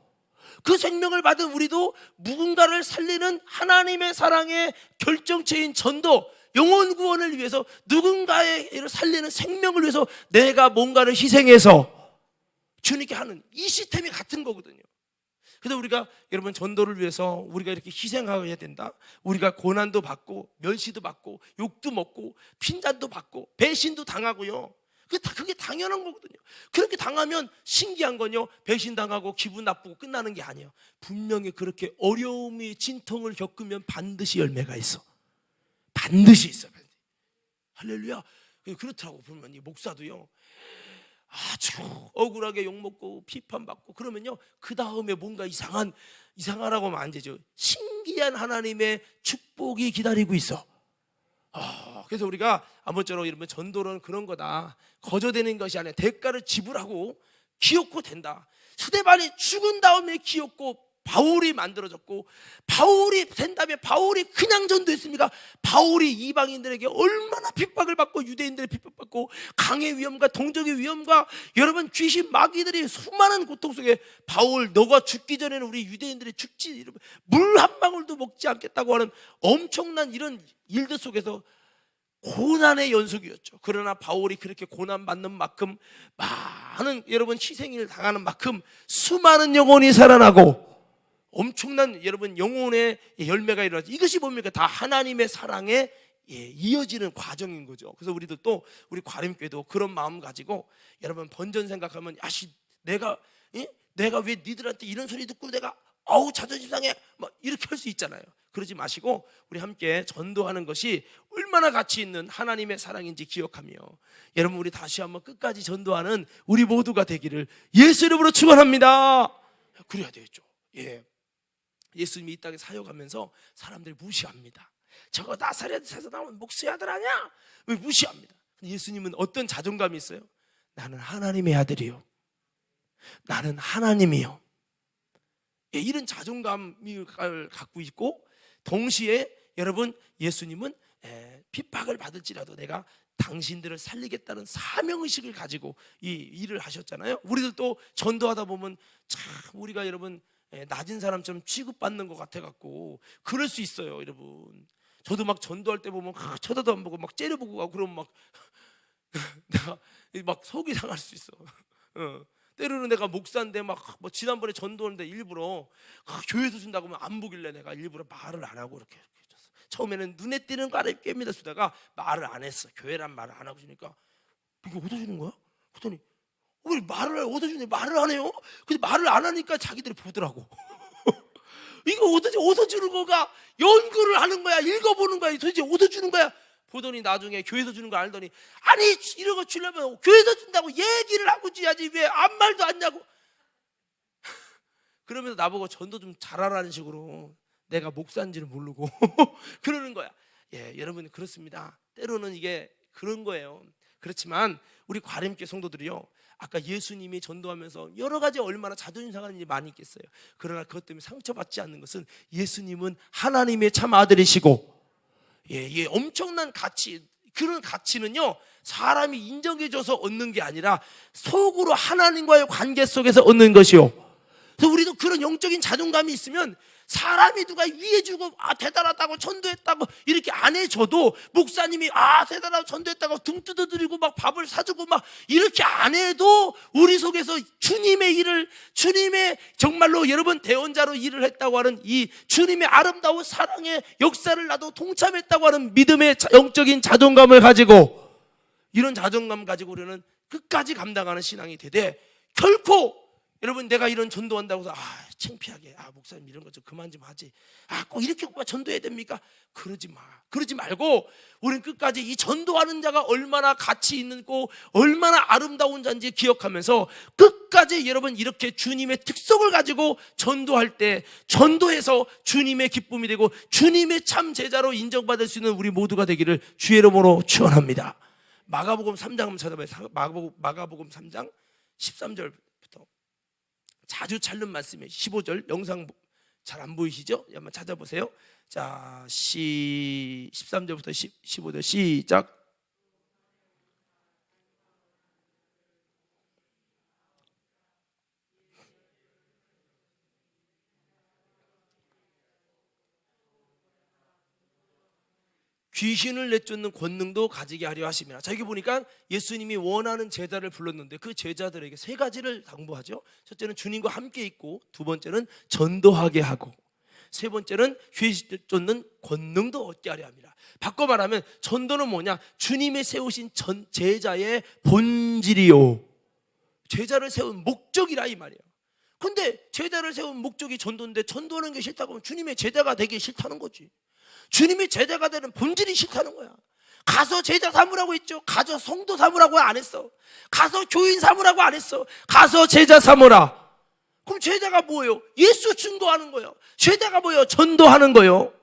그 생명을 받은 우리도 누군가를 살리는 하나님의 사랑의 결정체인 전도, 영혼 구원을 위해서 누군가의 살리는 생명을 위해서 내가 뭔가를 희생해서 주님께 하는 이 시스템이 같은 거거든요. 그래서 우리가 여러분 전도를 위해서 우리가 이렇게 희생해야 된다. 우리가 고난도 받고 멸시도 받고 욕도 먹고 핀잔도 받고 배신도 당하고요. 그게 당연한 거거든요. 그렇게 당하면 신기한 건요, 배신당하고 기분 나쁘고 끝나는 게 아니에요. 분명히 그렇게 어려움이 진통을 겪으면 반드시 열매가 있어. 반드시 있어. 할렐루야. 그렇더라고. 보면 이 목사도요, 아주 억울하게 욕먹고 비판받고 그러면요, 그 다음에 뭔가 이상하라고 하면 안 되죠. 신기한 하나님의 축복이 기다리고 있어. 그래서 우리가 아무쪼록 이러면 전도는 그런 거다. 거저되는 것이 아니라 대가를 지불하고 기업고 된다. 스데반이 죽은 다음에 기업고 바울이 만들어졌고, 바울이 된 다음에 바울이 그냥 전도했습니까? 바울이 이방인들에게 얼마나 핍박을 받고, 유대인들의 핍박받고, 강의 위험과 동족의 위험과 여러분 귀신 마귀들이 수많은 고통 속에, 바울 너가 죽기 전에는 우리 유대인들이 죽지, 물 한 방울도 먹지 않겠다고 하는 엄청난 이런 일들 속에서 고난의 연속이었죠. 그러나 바울이 그렇게 고난받는 만큼, 많은 여러분 희생을 당하는 만큼 수많은 영혼이 살아나고 엄청난 여러분 영혼의 열매가 일어나죠. 이것이 뭡니까? 다 하나님의 사랑에 이어지는 과정인 거죠. 그래서 우리도 또 우리 과림교회도 그런 마음 가지고, 여러분 번전 생각하면 내가 왜 니들한테 이런 소리 듣고 내가 자존심 상해 막 이렇게 할 수 있잖아요. 그러지 마시고 우리 함께 전도하는 것이 얼마나 가치 있는 하나님의 사랑인지 기억하며, 여러분 우리 다시 한번 끝까지 전도하는 우리 모두가 되기를 예수 이름으로 축원합니다. 그래야 되겠죠. 예수님이 이 땅에 사역하면서 사람들이 무시합니다. 저거 나사렛에서 나온 목수의 아들 아니야? 왜 무시합니다. 예수님은 어떤 자존감이 있어요? 나는 하나님의 아들이요, 나는 하나님이요. 이런 자존감을 갖고 있고, 동시에 여러분 예수님은 핍박을 받을지라도 내가 당신들을 살리겠다는 사명의식을 가지고 이 일을 하셨잖아요. 우리도 또 전도하다 보면 참 우리가 여러분 낮은 사람처럼 취급받는 것 같아갖고 그럴 수 있어요. 여러분 저도 막 전도할 때 보면 쳐다도 안 보고 막 째려보고 가고 그러면 막 내가 막 속이 상할 수 있어. 때로는 내가 목사인데 뭐 지난번에 전도하는데 일부러 교회에서 준다고 하면 안 보길래 내가 일부러 말을 안 하고 이렇게 해줬어. 처음에는 눈에 띄는 거를 꿰입니다 주다가 말을 안 했어. 교회란 말을 안 하고 주니까 이게 얻어주는 거야? 그랬더니 왜 말을 얻어주네? 말을 안 해요? 근데 말을 안 하니까 자기들이 보더라고. 이거 얻어주는 거가 연구를 하는 거야, 읽어보는 거야, 도대체 얻어주는 거야. 보더니 나중에 교회에서 주는 거 알더니, 아니 이런 거 주려면 교회에서 준다고 얘기를 하고 줘야지 왜 아무 말도 안 하냐고. 그러면서 나보고 전도 좀 잘하라는 식으로, 내가 목사인지를 모르고 그러는 거야. 여러분 그렇습니다. 때로는 이게 그런 거예요. 그렇지만 우리 과림교회 성도들이요, 아까 예수님이 전도하면서 여러 가지 얼마나 자존심 상하는 일이 많이 있겠어요. 그러나 그것 때문에 상처받지 않는 것은 예수님은 하나님의 참 아들이시고, 엄청난 가치, 그런 가치는요 사람이 인정해줘서 얻는 게 아니라 속으로 하나님과의 관계 속에서 얻는 것이요. 그래서 우리도 그런 영적인 자존감이 있으면 사람이 누가 위해 주고 대단하다고 전도했다고 이렇게 안 해줘도, 목사님이 대단하다고 전도했다고 등 뜯어드리고 막 밥을 사주고 막 이렇게 안 해도 우리 속에서 주님의 일을, 주님의 정말로 여러분 대언자로 일을 했다고 하는 이 주님의 아름다운 사랑의 역사를 나도 동참했다고 하는 믿음의 영적인 자존감을 가지고, 이런 자존감 가지고 우리는 끝까지 감당하는 신앙이 되되, 결코 여러분 내가 이런 전도한다고 해서 창피하게 목사님 이런 거 좀 그만 좀 하지, 꼭 이렇게 꼭 전도해야 됩니까? 그러지 말고 우리는 끝까지 이 전도하는 자가 얼마나 가치 있고 얼마나 아름다운 자인지 기억하면서 끝까지 여러분 이렇게 주님의 특성을 가지고 전도할 때, 전도해서 주님의 기쁨이 되고 주님의 참 제자로 인정받을 수 있는 우리 모두가 되기를 주의 이름으로 축원합니다. 마가복음 3장 한번 찾아봐요. 마가복음 3장 13절 자주 찾는 말씀이에요. 15절, 영상 잘 안 보이시죠? 한번 찾아보세요. 자, 13절부터 15절 시작. 귀신을 내쫓는 권능도 가지게 하려 하심이라. 자, 여기 보니까 예수님이 원하는 제자를 불렀는데 그 제자들에게 세 가지를 당부하죠. 첫째는 주님과 함께 있고, 두 번째는 전도하게 하고, 세 번째는 귀신 쫓는 권능도 얻게 하려 합니다. 바꿔 말하면 전도는 뭐냐? 주님이 세우신 제자의 본질이요, 제자를 세운 목적이라 이 말이에요. 근데 제자를 세운 목적이 전도인데 전도하는 게 싫다고 하면 주님의 제자가 되기 싫다는 거지. 주님이 제자가 되는 본질이 싫다는 거야. 가서 제자 삼으라고 했죠. 가서 성도 삼으라고 안 했어. 가서 교인 삼으라고 안 했어. 가서 제자 삼으라. 그럼 제자가 뭐예요? 예수 증거하는 거예요. 제자가 뭐예요? 전도하는 거예요.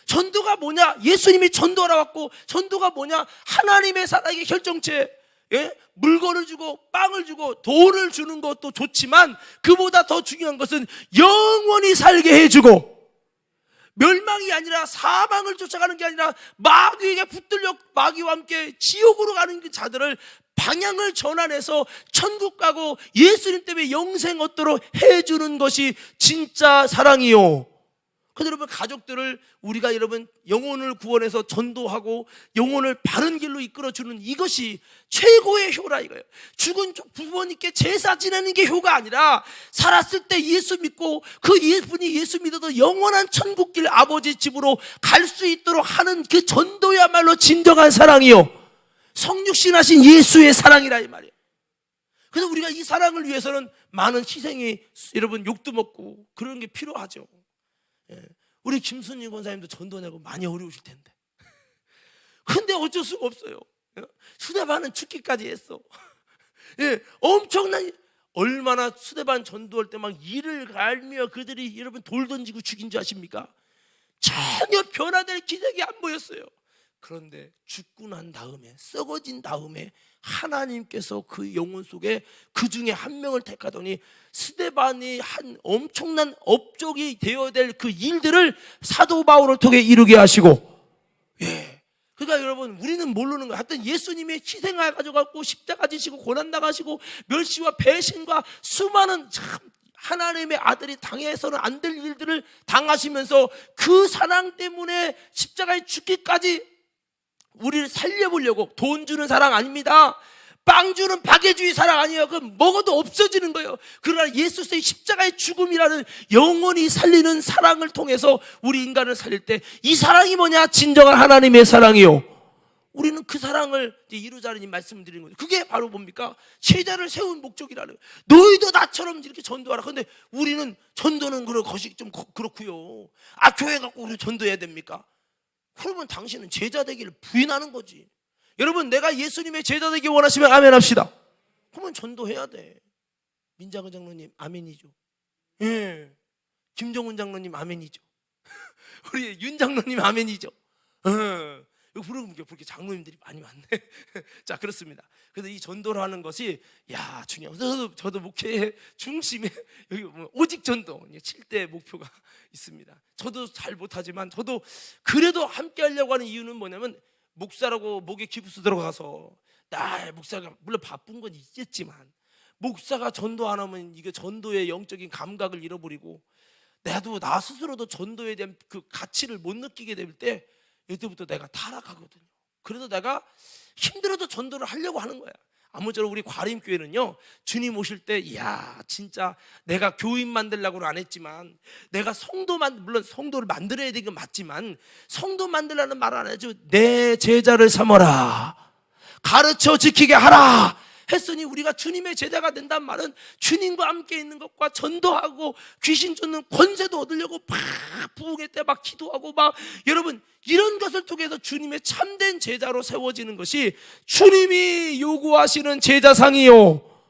전도가 뭐냐? 예수님이 전도하라고 했고, 전도가 뭐냐? 하나님의 사랑의 결정체. 물건을 주고 빵을 주고 돈을 주는 것도 좋지만 그보다 더 중요한 것은 영원히 살게 해주고, 멸망이 아니라 사망을 쫓아가는 게 아니라 마귀에게 붙들려 마귀와 함께 지옥으로 가는 그 자들을 방향을 전환해서 천국 가고 예수님 때문에 영생 얻도록 해주는 것이 진짜 사랑이요. 그래서 여러분, 가족들을 우리가 여러분 영혼을 구원해서 전도하고 영혼을 바른 길로 이끌어주는 이것이 최고의 효라 이거예요. 죽은 부모님께 제사 지내는 게 효가 아니라 살았을 때 예수 믿고 그 분이 예수 믿어도 영원한 천국길 아버지 집으로 갈 수 있도록 하는 그 전도야말로 진정한 사랑이요, 성육신하신 예수의 사랑이라 이 말이에요. 그래서 우리가 이 사랑을 위해서는 많은 희생이, 여러분 욕도 먹고 그런 게 필요하죠. 우리 김순희 권사님도 전도 내고 많이 어려우실 텐데 근데 어쩔 수가 없어요. 수대반은 죽기까지 했어. 엄청난, 얼마나 수대반 전도할 때 막 이를 갈며 그들이 여러분 돌 던지고 죽인 줄 아십니까? 전혀 변화될 기색이 안 보였어요. 그런데 죽고 난 다음에, 썩어진 다음에 하나님께서 그 영혼 속에 그 중에 한 명을 택하더니 스데반이 한 엄청난 업적이 되어야 될 그 일들을 사도 바울을 통해 이루게 하시고, 그러니까 여러분, 우리는 모르는 거예요. 하여튼 예수님의 희생을 가져가고 십자가 지시고 고난 당하시고 멸시와 배신과 수많은 참 하나님의 아들이 당해서는 안 될 일들을 당하시면서 그 사랑 때문에 십자가에 죽기까지 우리를 살려보려고, 돈 주는 사랑 아닙니다. 빵 주는 박애주의 사랑 아니에요. 그럼 먹어도 없어지는 거예요. 그러나 예수의 십자가의 죽음이라는 영원히 살리는 사랑을 통해서 우리 인간을 살릴 때, 이 사랑이 뭐냐? 진정한 하나님의 사랑이요. 우리는 그 사랑을 이루자는 말씀드리는 거죠. 그게 바로 뭡니까? 제자를 세운 목적이라는 거예요. 너희도 나처럼 이렇게 전도하라. 그런데 우리는 전도는 것이 좀 그렇고요. 교회 갖고 우리 전도해야 됩니까? 그러면 당신은 제자 되기를 부인하는 거지. 여러분, 내가 예수님의 제자 되기 원하시면 아멘 합시다. 그러면 전도해야 돼. 민장은 장로님 아멘이죠. 김정훈 장로님 아멘이죠. 우리 윤 장로님 아멘이죠. 이거 부르면 그렇게 장로님들이 많이 많네. 자, 그렇습니다. 그래서 이 전도를 하는 것이 중요해요. 저도 목회의 중심에 여기 오직 전도 7대 목표가 있습니다. 저도 잘 못하지만 저도 그래도 함께 하려고 하는 이유는 뭐냐면, 목사라고 목에 기부스 들어가서 목사가 물론 바쁜 건 있겠지만 목사가 전도 안 하면 이게 전도의 영적인 감각을 잃어버리고 나 스스로도 전도에 대한 그 가치를 못 느끼게 될 때, 이때부터 내가 타락하거든요. 그래서 내가 힘들어도 전도를 하려고 하는 거야. 아무쪼록 우리 과림교회는요, 주님 오실 때 진짜 내가 교인 만들려고는 안 했지만, 내가 물론 성도를 만들어야 되는 건 맞지만 성도 만들라는 말을 안 해도 내 제자를 삼아라, 가르쳐 지키게 하라 했으니, 우리가 주님의 제자가 된다는 말은 주님과 함께 있는 것과 전도하고 귀신 쫓는 권세도 얻으려고 막 부흥회 때 막 기도하고 여러분, 이런 것을 통해서 주님의 참된 제자로 세워지는 것이 주님이 요구하시는 제자상이요.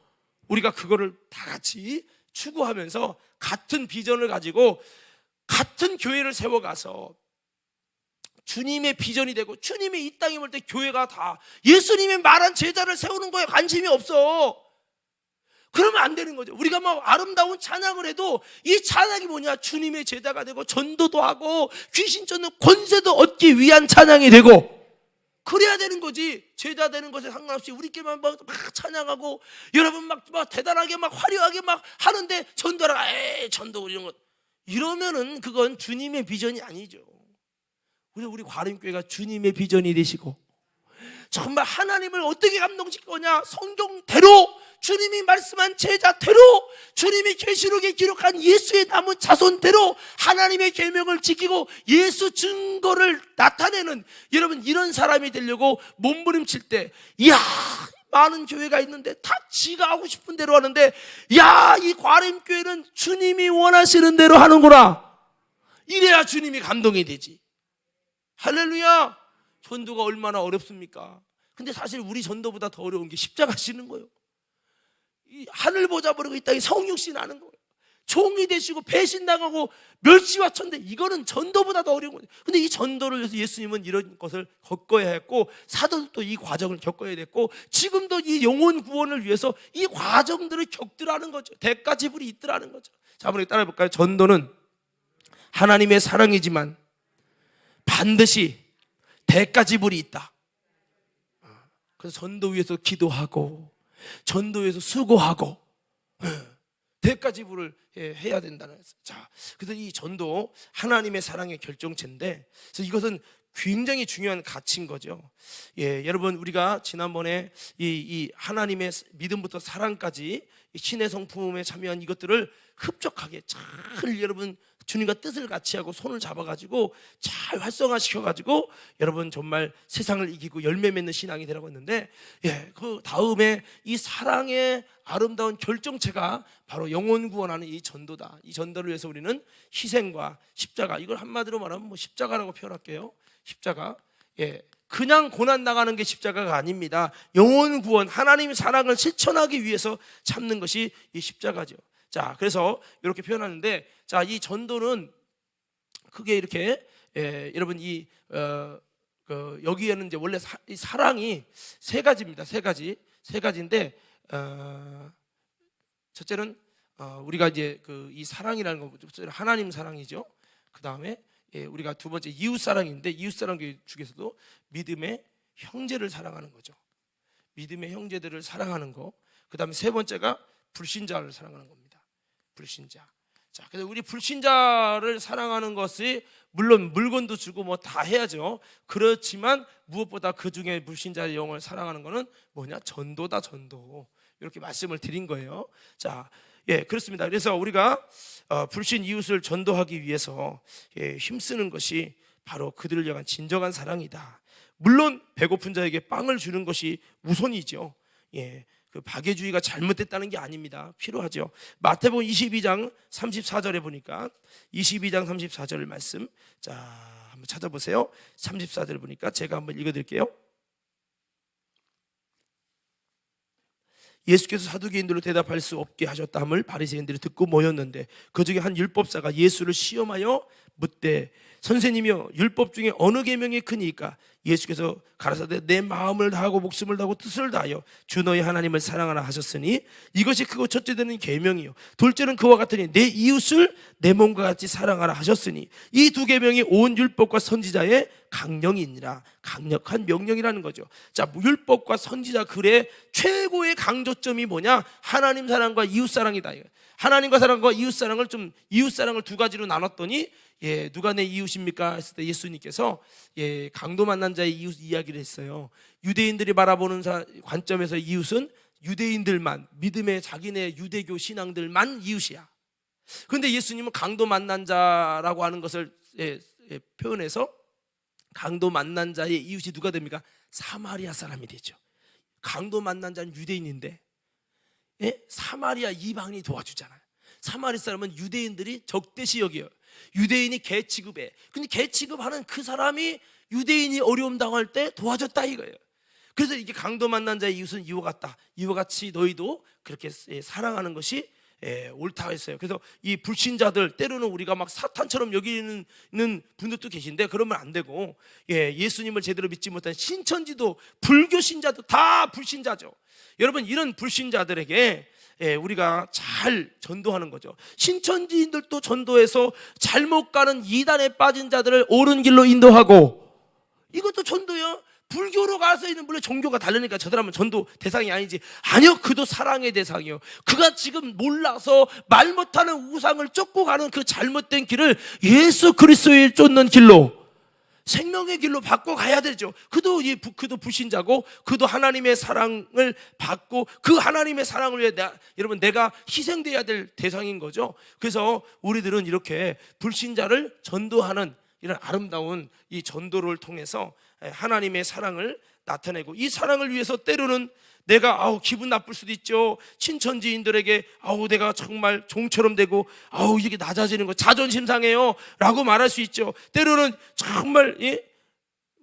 우리가 그거를 다 같이 추구하면서 같은 비전을 가지고 같은 교회를 세워가서 주님의 비전이 되고, 주님이 이 땅에 올 때 교회가 다 예수님이 말한 제자를 세우는 거에 관심이 없어. 그러면 안 되는 거죠. 우리가 아름다운 찬양을 해도 이 찬양이 뭐냐? 주님의 제자가 되고 전도도 하고 귀신 쫓는 권세도 얻기 위한 찬양이 되고, 그래야 되는 거지. 제자 되는 것에 상관없이 우리끼리만 막 찬양하고 여러분 막 대단하게 화려하게 하는데 전도하라, 전도 이런 것, 이러면은 그건 주님의 비전이 아니죠. 우리 과림교회가 주님의 비전이 되시고, 정말 하나님을 어떻게 감동시킬 거냐? 성경대로, 주님이 말씀한 제자대로, 주님이 계시록에 기록한 예수의 남은 자손대로 하나님의 계명을 지키고 예수 증거를 나타내는, 여러분, 이런 사람이 되려고 몸부림칠 때, 많은 교회가 있는데 다 지가 하고 싶은 대로 하는데, 이 과림교회는 주님이 원하시는 대로 하는구나. 이래야 주님이 감동이 되지. 할렐루야. 전도가 얼마나 어렵습니까? 근데 사실 우리 전도보다 더 어려운 게 십자가 지는 거예요. 이 하늘 보자 버리고 이 땅에 성육신 하는 거예요. 종이 되시고 배신당하고 멸시와 천대, 이거는 전도보다 더 어려운 거예요. 근데 이 전도를 위해서 예수님은 이런 것을 겪어야 했고, 사도도 이 과정을 겪어야 됐고, 지금도 이 영혼 구원을 위해서 이 과정들을 겪더라는 거죠. 대가 지불이 있더라는 거죠. 자, 한번 따라해 볼까요? 전도는 하나님의 사랑이지만 반드시 대가 지불이 있다. 그래서 전도 위해서 기도하고, 전도 위해서 수고하고, 대가 지불을 해야 된다는 거죠. 자, 그래서 이 전도 하나님의 사랑의 결정체인데, 그래서 이것은 굉장히 중요한 가치인 거죠. 여러분, 우리가 지난번에 이 하나님의 믿음부터 사랑까지 신의 성품에 참여한 이것들을 흡족하게 잘 여러분 주님과 뜻을 같이 하고 손을 잡아가지고 잘 활성화시켜가지고 여러분 정말 세상을 이기고 열매 맺는 신앙이 되라고 했는데, 그 다음에 이 사랑의 아름다운 결정체가 바로 영혼 구원하는 이 전도다. 이 전도를 위해서 우리는 희생과 십자가, 이걸 한마디로 말하면 뭐 십자가라고 표현할게요. 십자가. 그냥 고난 당하는 게 십자가가 아닙니다. 영혼 구원, 하나님의 사랑을 실천하기 위해서 참는 것이 이 십자가죠. 자, 그래서 이렇게 표현하는데, 자, 이 전도는 크게 이렇게 여러분 여기에는 이제 원래 이 사랑이 세 가지입니다. 세 가지인데, 첫째는 우리가 이제 이 사랑이라는 거, 하나님 사랑이죠. 그 다음에 우리가 두 번째 이웃 사랑인데, 이웃 사랑 중에서도 믿음의 형제를 사랑하는 거죠. 믿음의 형제들을 사랑하는 거. 그 다음에 세 번째가 불신자를 사랑하는 겁니다. 불신자. 자, 그래서 우리 불신자를 사랑하는 것이 물론 물건도 주고 뭐 다 해야죠. 그렇지만 무엇보다 그 중에 불신자의 영을 사랑하는 것은 뭐냐? 전도다, 전도. 이렇게 말씀을 드린 거예요. 자, 그렇습니다. 그래서 우리가 불신 이웃을 전도하기 위해서 힘쓰는 것이 바로 그들을 향한 진정한 사랑이다. 물론 배고픈 자에게 빵을 주는 것이 우선이죠. 그 박애주의가 잘못됐다는 게 아닙니다. 필요하죠. 마태복음 22장 34절에 보니까 22장 34절 말씀, 자, 한번 찾아보세요. 34절 보니까 제가 한번 읽어드릴게요. 예수께서 사두개인들로 대답할 수 없게 하셨다함을 바리새인들이 듣고 모였는데, 그 중에 한 율법사가 예수를 시험하여 묻되, 선생님이여, 율법 중에 어느 계명이 크니까? 예수께서 가라사대 내 마음을 다하고 목숨을 다하고 뜻을 다하여 주 너희 하나님을 사랑하라 하셨으니 이것이 크고 첫째 되는 계명이요, 둘째는 그와 같으니 내 이웃을 내 몸과 같이 사랑하라 하셨으니 이 두 계명이 온 율법과 선지자의 강령이니라. 강력한 명령이라는 거죠. 자, 율법과 선지자 글의 최고의 강조점이 뭐냐? 하나님 사랑과 이웃 사랑이다. 하나님과 사랑과 이웃 사랑을 이웃 사랑을 두 가지로 나눴더니, 누가 내 이웃입니까? 했을 때 예수님께서 강도 만난 자의 이웃 이야기를 했어요. 유대인들이 바라보는 관점에서 이웃은 유대인들만, 믿음의 자기네 유대교 신앙들만 이웃이야. 그런데 예수님은 강도 만난 자라고 하는 것을 표현해서 강도 만난 자의 이웃이 누가 됩니까? 사마리아 사람이 되죠. 강도 만난 자는 유대인인데 사마리아 이방인이 도와주잖아요. 사마리아 사람은 유대인들이 적대시 여겨요. 유대인이 개 취급해. 근데 개 취급하는 그 사람이 유대인이 어려움 당할 때 도와줬다 이거예요. 그래서 이게 강도 만난 자의 이웃은 이와 같다. 이와 같이 너희도 그렇게 사랑하는 것이 옳다 했어요. 그래서 이 불신자들, 때로는 우리가 막 사탄처럼 여기는 분들도 계신데 그러면 안 되고, 예수님을 제대로 믿지 못한 신천지도, 불교 신자도 다 불신자죠. 여러분, 이런 불신자들에게 우리가 잘 전도하는 거죠. 신천지인들도 전도해서 잘못 가는 이단에 빠진 자들을 옳은 길로 인도하고, 이것도 전도요. 불교로 가서 있는, 물론 종교가 다르니까 저 사람은 전도 대상이 아니지. 아니요, 그도 사랑의 대상이요. 그가 지금 몰라서 말 못하는 우상을 쫓고 가는 그 잘못된 길을 예수 그리스도에 쫓는 길로, 생명의 길로 바꿔 가야 되죠. 그도 불신자고, 그도 하나님의 사랑을 받고, 그 하나님의 사랑을 위해 여러분 내가 희생돼야 될 대상인 거죠. 그래서 우리들은 이렇게 불신자를 전도하는 이런 아름다운 이 전도를 통해서 하나님의 사랑을 나타내고, 이 사랑을 위해서 때로는 내가 기분 나쁠 수도 있죠. 신천지인들에게 내가 정말 종처럼 되고 이게 낮아지는 거 자존심 상해요 라고 말할 수 있죠. 때로는 정말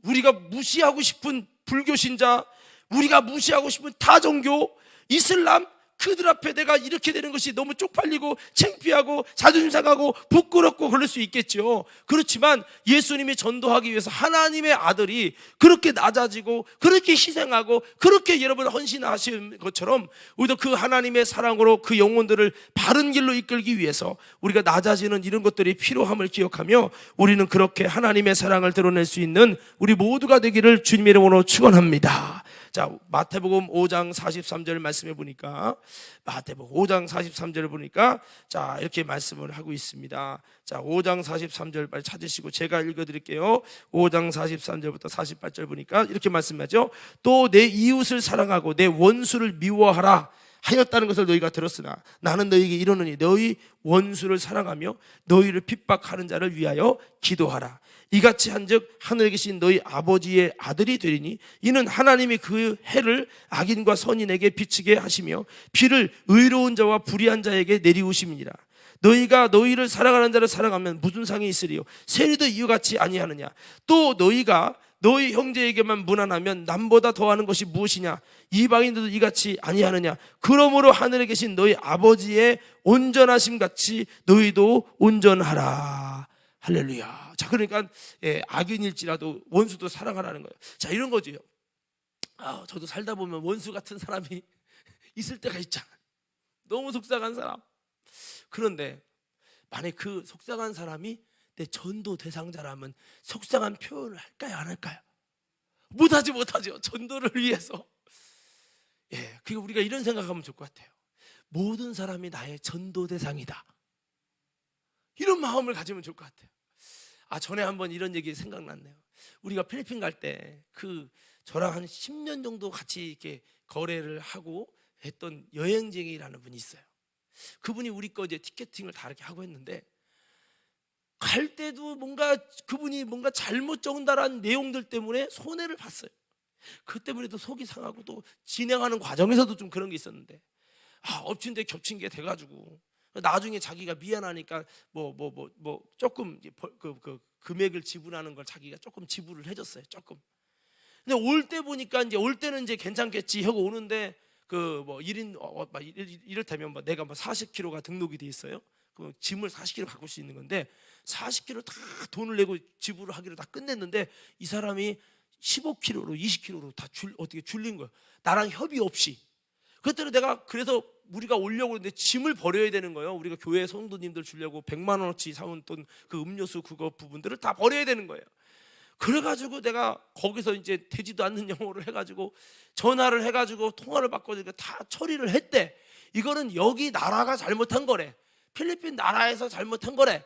우리가 무시하고 싶은 불교 신자, 우리가 무시하고 싶은 타종교, 이슬람, 그들 앞에 내가 이렇게 되는 것이 너무 쪽팔리고 창피하고 자존심 상하고 부끄럽고 그럴 수 있겠죠. 그렇지만 예수님이 전도하기 위해서 하나님의 아들이 그렇게 낮아지고 그렇게 희생하고 그렇게 여러분 헌신하신 것처럼 우리도 그 하나님의 사랑으로 그 영혼들을 바른 길로 이끌기 위해서 우리가 낮아지는 이런 것들이 필요함을 기억하며 우리는 그렇게 하나님의 사랑을 드러낼 수 있는 우리 모두가 되기를 주님의 이름으로 축원합니다. 자, 마태복음 5장 43절 말씀해 보니까 마태복음 5장 43절을 보니까 자, 이렇게 말씀을 하고 있습니다. 자, 5장 43절 빨리 찾으시고 제가 읽어 드릴게요. 5장 43절부터 48절 보니까 이렇게 말씀하죠. 또 내 이웃을 사랑하고 내 원수를 미워하라 하였다는 것을 너희가 들었으나 나는 너희에게 이르노니 너희 원수를 사랑하며 너희를 핍박하는 자를 위하여 기도하라. 이같이 한즉 하늘에 계신 너희 아버지의 아들이 되리니 이는 하나님이 그 해를 악인과 선인에게 비치게 하시며 비를 의로운 자와 불의한 자에게 내리우심이니라. 너희가 너희를 사랑하는 자를 사랑하면 무슨 상이 있으리요? 세리도 이와같이 아니하느냐? 또 너희가 너희 형제에게만 무난하면 남보다 더하는 것이 무엇이냐? 이방인들도 이같이 아니하느냐? 그러므로 하늘에 계신 너희 아버지의 온전하심 같이 너희도 온전하라. 할렐루야. 자, 그러니까 악인일지라도 원수도 사랑하라는 거예요. 자, 이런 거죠. 저도 살다 보면 원수 같은 사람이 있을 때가 있잖아. 너무 속상한 사람. 그런데 만약 그 속상한 사람이 내 전도 대상자라면 속상한 표현을 할까요, 안 할까요? 못하죠. 전도를 위해서. 그리고 우리가 이런 생각하면 좋을 것 같아요. 모든 사람이 나의 전도 대상이다. 이런 마음을 가지면 좋을 것 같아요. 전에 한번 이런 얘기 생각났네요. 우리가 필리핀 갈 때 저랑 한 10년 정도 같이 이렇게 거래를 하고 했던 여행쟁이라는 분이 있어요. 그분이 우리 거 이제 티켓팅을 다 이렇게 하고 했는데 갈 때도 그분이 뭔가 잘못 적은다라는 내용들 때문에 손해를 봤어요. 그 때문에도 속이 상하고 또 진행하는 과정에서도 좀 그런 게 있었는데 엎친 데 겹친 게 돼가지고 나중에 자기가 미안하니까 조금 그 금액을 지불하는 걸 자기가 조금 지불을 해줬어요. 조금. 근데 올 때 보니까 올 때는 이제 괜찮겠지 하고 오는데 1인 이를테면 내가 40kg가 등록이 돼 있어요. 그럼 짐을 40kg 갖고 수 있는 건데 40kg 다 돈을 내고 지불을 하기로 다 끝냈는데 이 사람이 15kg로 20kg로 다 어떻게 줄린 거예요. 나랑 협의 없이. 그때는 내가 그래서 우리가 오려고 했는데 짐을 버려야 되는 거예요. 우리가 교회 성도님들 주려고 100만 원어치 사온 돈 그 음료수 그거 부분들을 다 버려야 되는 거예요. 그래가지고 내가 거기서 이제 되지도 않는 영어를 해가지고 전화를 해가지고 통화를 바꿔주니까 다 처리를 했대. 이거는 여기 나라가 잘못한 거래. 필리핀 나라에서 잘못한 거래.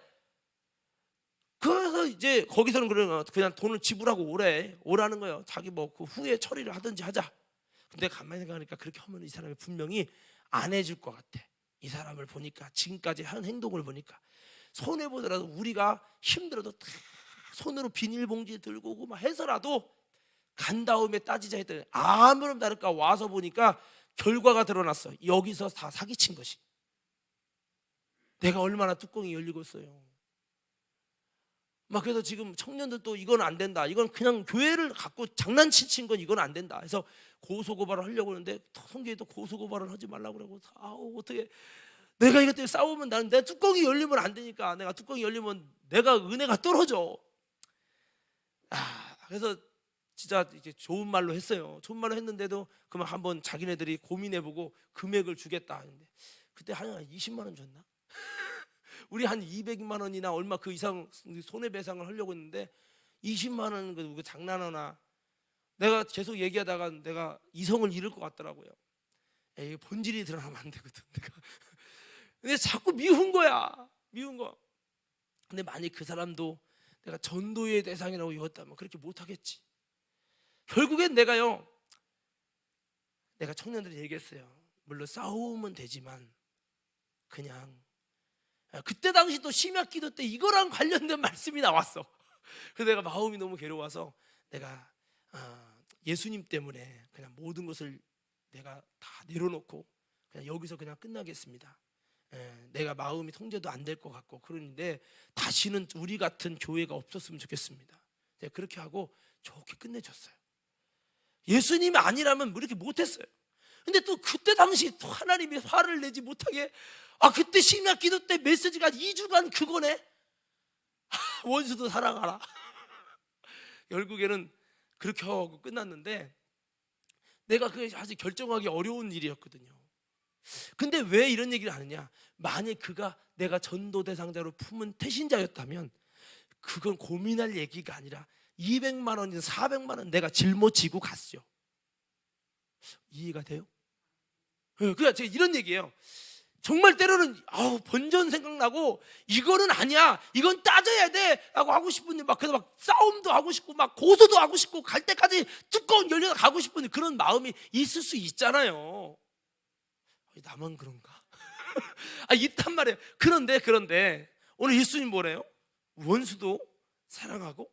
그래서 이제 거기서는 그냥 돈을 지불하고 오라는 거예요. 자기 그 후에 처리를 하든지 하자. 근데 가만히 생각하니까 그렇게 하면 이 사람이 분명히 안 해줄 것 같아. 이 사람을 보니까 지금까지 한 행동을 보니까 손해보더라도 우리가 힘들어도 다 손으로 비닐봉지 들고 오고 막 해서라도 간 다음에 따지자 했더니 아무런 다를까 와서 보니까 결과가 드러났어. 여기서 다 사기친 것이. 내가 얼마나 뚜껑이 열리고 있어요. 그래서 지금 청년들도 이건 안 된다. 이건 그냥 교회를 갖고 장난친 건 이건 안 된다. 그래서 고소고발을 하려고 하는데 성계에도 고소고발을 하지 말라고 그러고 어떻게 내가 이것 때문에 싸우면 나는 내 뚜껑이 열리면 안 되니까 내가 뚜껑이 열리면 내가 은혜가 떨어져. 그래서 진짜 이제 좋은 말로 했어요. 좋은 말로 했는데도 그러면 한번 자기네들이 고민해보고 금액을 주겠다 하는데 그때 한 20만 원 줬나? 우리 한 200만 원이나 얼마 그 이상 손해배상을 하려고 했는데 20만 원은 그 장난하나. 내가 계속 얘기하다가 내가 이성을 잃을 것 같더라고요. 본질이 드러나면 안 되거든. 근데 자꾸 미운 거야. 미운 거. 근데 만약 그 사람도 내가 전도의 대상이라고 여겼다면 그렇게 못하겠지. 결국엔 내가 청년들이 얘기했어요. 물론 싸우면 되지만 그냥 그때 당시 또 심야 기도 때 이거랑 관련된 말씀이 나왔어. 그래서 내가 마음이 너무 괴로워서 내가 예수님 때문에 그냥 모든 것을 내가 다 내려놓고 그냥 여기서 그냥 끝나겠습니다. 내가 마음이 통제도 안 될 것 같고 그러는데 다시는 우리 같은 교회가 없었으면 좋겠습니다. 제가 그렇게 하고 좋게 끝내줬어요. 예수님이 아니라면 이렇게 못했어요. 근데 또 그때 당시 또 하나님이 화를 내지 못하게, 그때 심야 기도 때 메시지가 2주간 그거네. 원수도 사랑하라. 결국에는 그렇게 하고 끝났는데, 내가 그게 사실 결정하기 어려운 일이었거든요. 근데 왜 이런 얘기를 하느냐, 만약 그가 내가 전도 대상자로 품은 태신자였다면 그건 고민할 얘기가 아니라 200만 원이든 400만 원 내가 짊어지고 갔죠. 이해가 돼요? 그러니까 제가 이런 얘기예요. 정말 때로는 본전 생각나고 이거는 아니야, 이건 따져야 돼 라고 하고 싶은데, 그래서 막 싸움도 하고 싶고 막 고소도 하고 싶고 갈 때까지 뚜껑 열려서 가고 싶은 그런 마음이 있을 수 있잖아요. 나만 그런가? 있단 말이에요. 그런데 오늘 예수님 뭐래요? 원수도 사랑하고.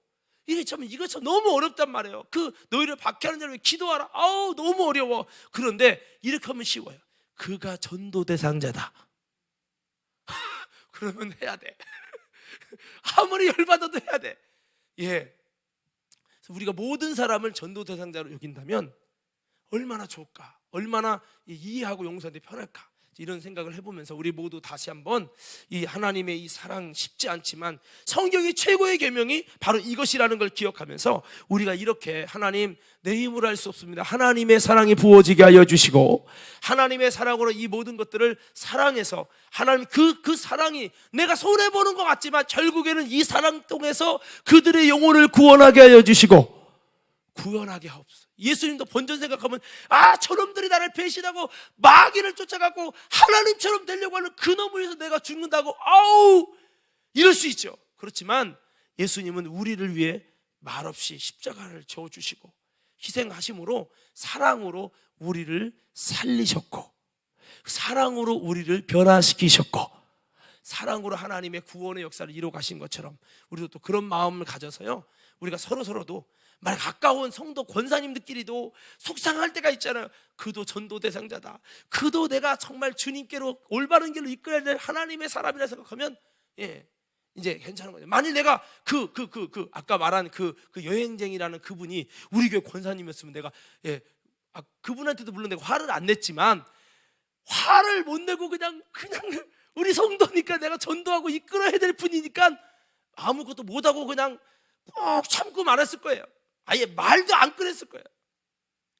이거 참 너무 어렵단 말이에요. 너희를 박해하는 자를 기도하라. 너무 어려워. 그런데 이렇게 하면 쉬워요. 그가 전도 대상자다. 그러면 해야 돼. 아무리 열받아도 해야 돼. 그래서 우리가 모든 사람을 전도 대상자로 여긴다면 얼마나 좋을까? 얼마나 이해하고 용서하는데 편할까? 이런 생각을 해보면서 우리 모두 다시 한번 이 하나님의 이 사랑, 쉽지 않지만 성경이 최고의 계명이 바로 이것이라는 걸 기억하면서 우리가 이렇게, 하나님, 내 힘으로 할 수 없습니다. 하나님의 사랑이 부어지게 하여 주시고, 하나님의 사랑으로 이 모든 것들을 사랑해서, 하나님 그 사랑이 내가 손해보는 것 같지만 결국에는 이 사랑 통해서 그들의 영혼을 구원하게 하여 주시고 구원하게 하옵소서. 예수님도 본전 생각하면 저놈들이 나를 배신하고 마귀를 쫓아가고 하나님처럼 되려고 하는 그놈을 위해서 내가 죽는다고 이럴 수 있죠. 그렇지만 예수님은 우리를 위해 말없이 십자가를 져주시고 희생하심으로 사랑으로 우리를 살리셨고, 사랑으로 우리를 변화시키셨고, 사랑으로 하나님의 구원의 역사를 이루어 가신 것처럼 우리도 또 그런 마음을 가져서요, 우리가 서로도 만약 가까운 성도 권사님들끼리도 속상할 때가 있잖아요. 그도 전도 대상자다, 그도 내가 정말 주님께로 올바른 길로 이끌어야 될 하나님의 사람이라 생각하면 이제 괜찮은 거죠. 만일 내가 아까 말한 그 여행쟁이라는 그분이 우리 교회 권사님이었으면 내가 그분한테도 물론 내가 화를 안 냈지만, 화를 못 내고 그냥 우리 성도니까 내가 전도하고 이끌어야 될 분이니까 아무것도 못하고 그냥 꼭 참고 말았을 거예요. 아예 말도 안 꺼냈을 거예요.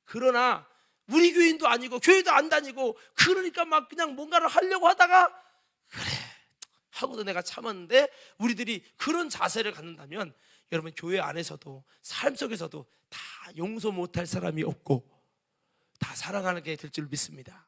그러나 우리 교인도 아니고 교회도 안 다니고 그러니까 막 그냥 뭔가를 하려고 하다가 그래 하고도 내가 참았는데, 우리들이 그런 자세를 갖는다면 여러분 교회 안에서도 삶 속에서도 다 용서 못할 사람이 없고 다 사랑하게 될 줄 믿습니다.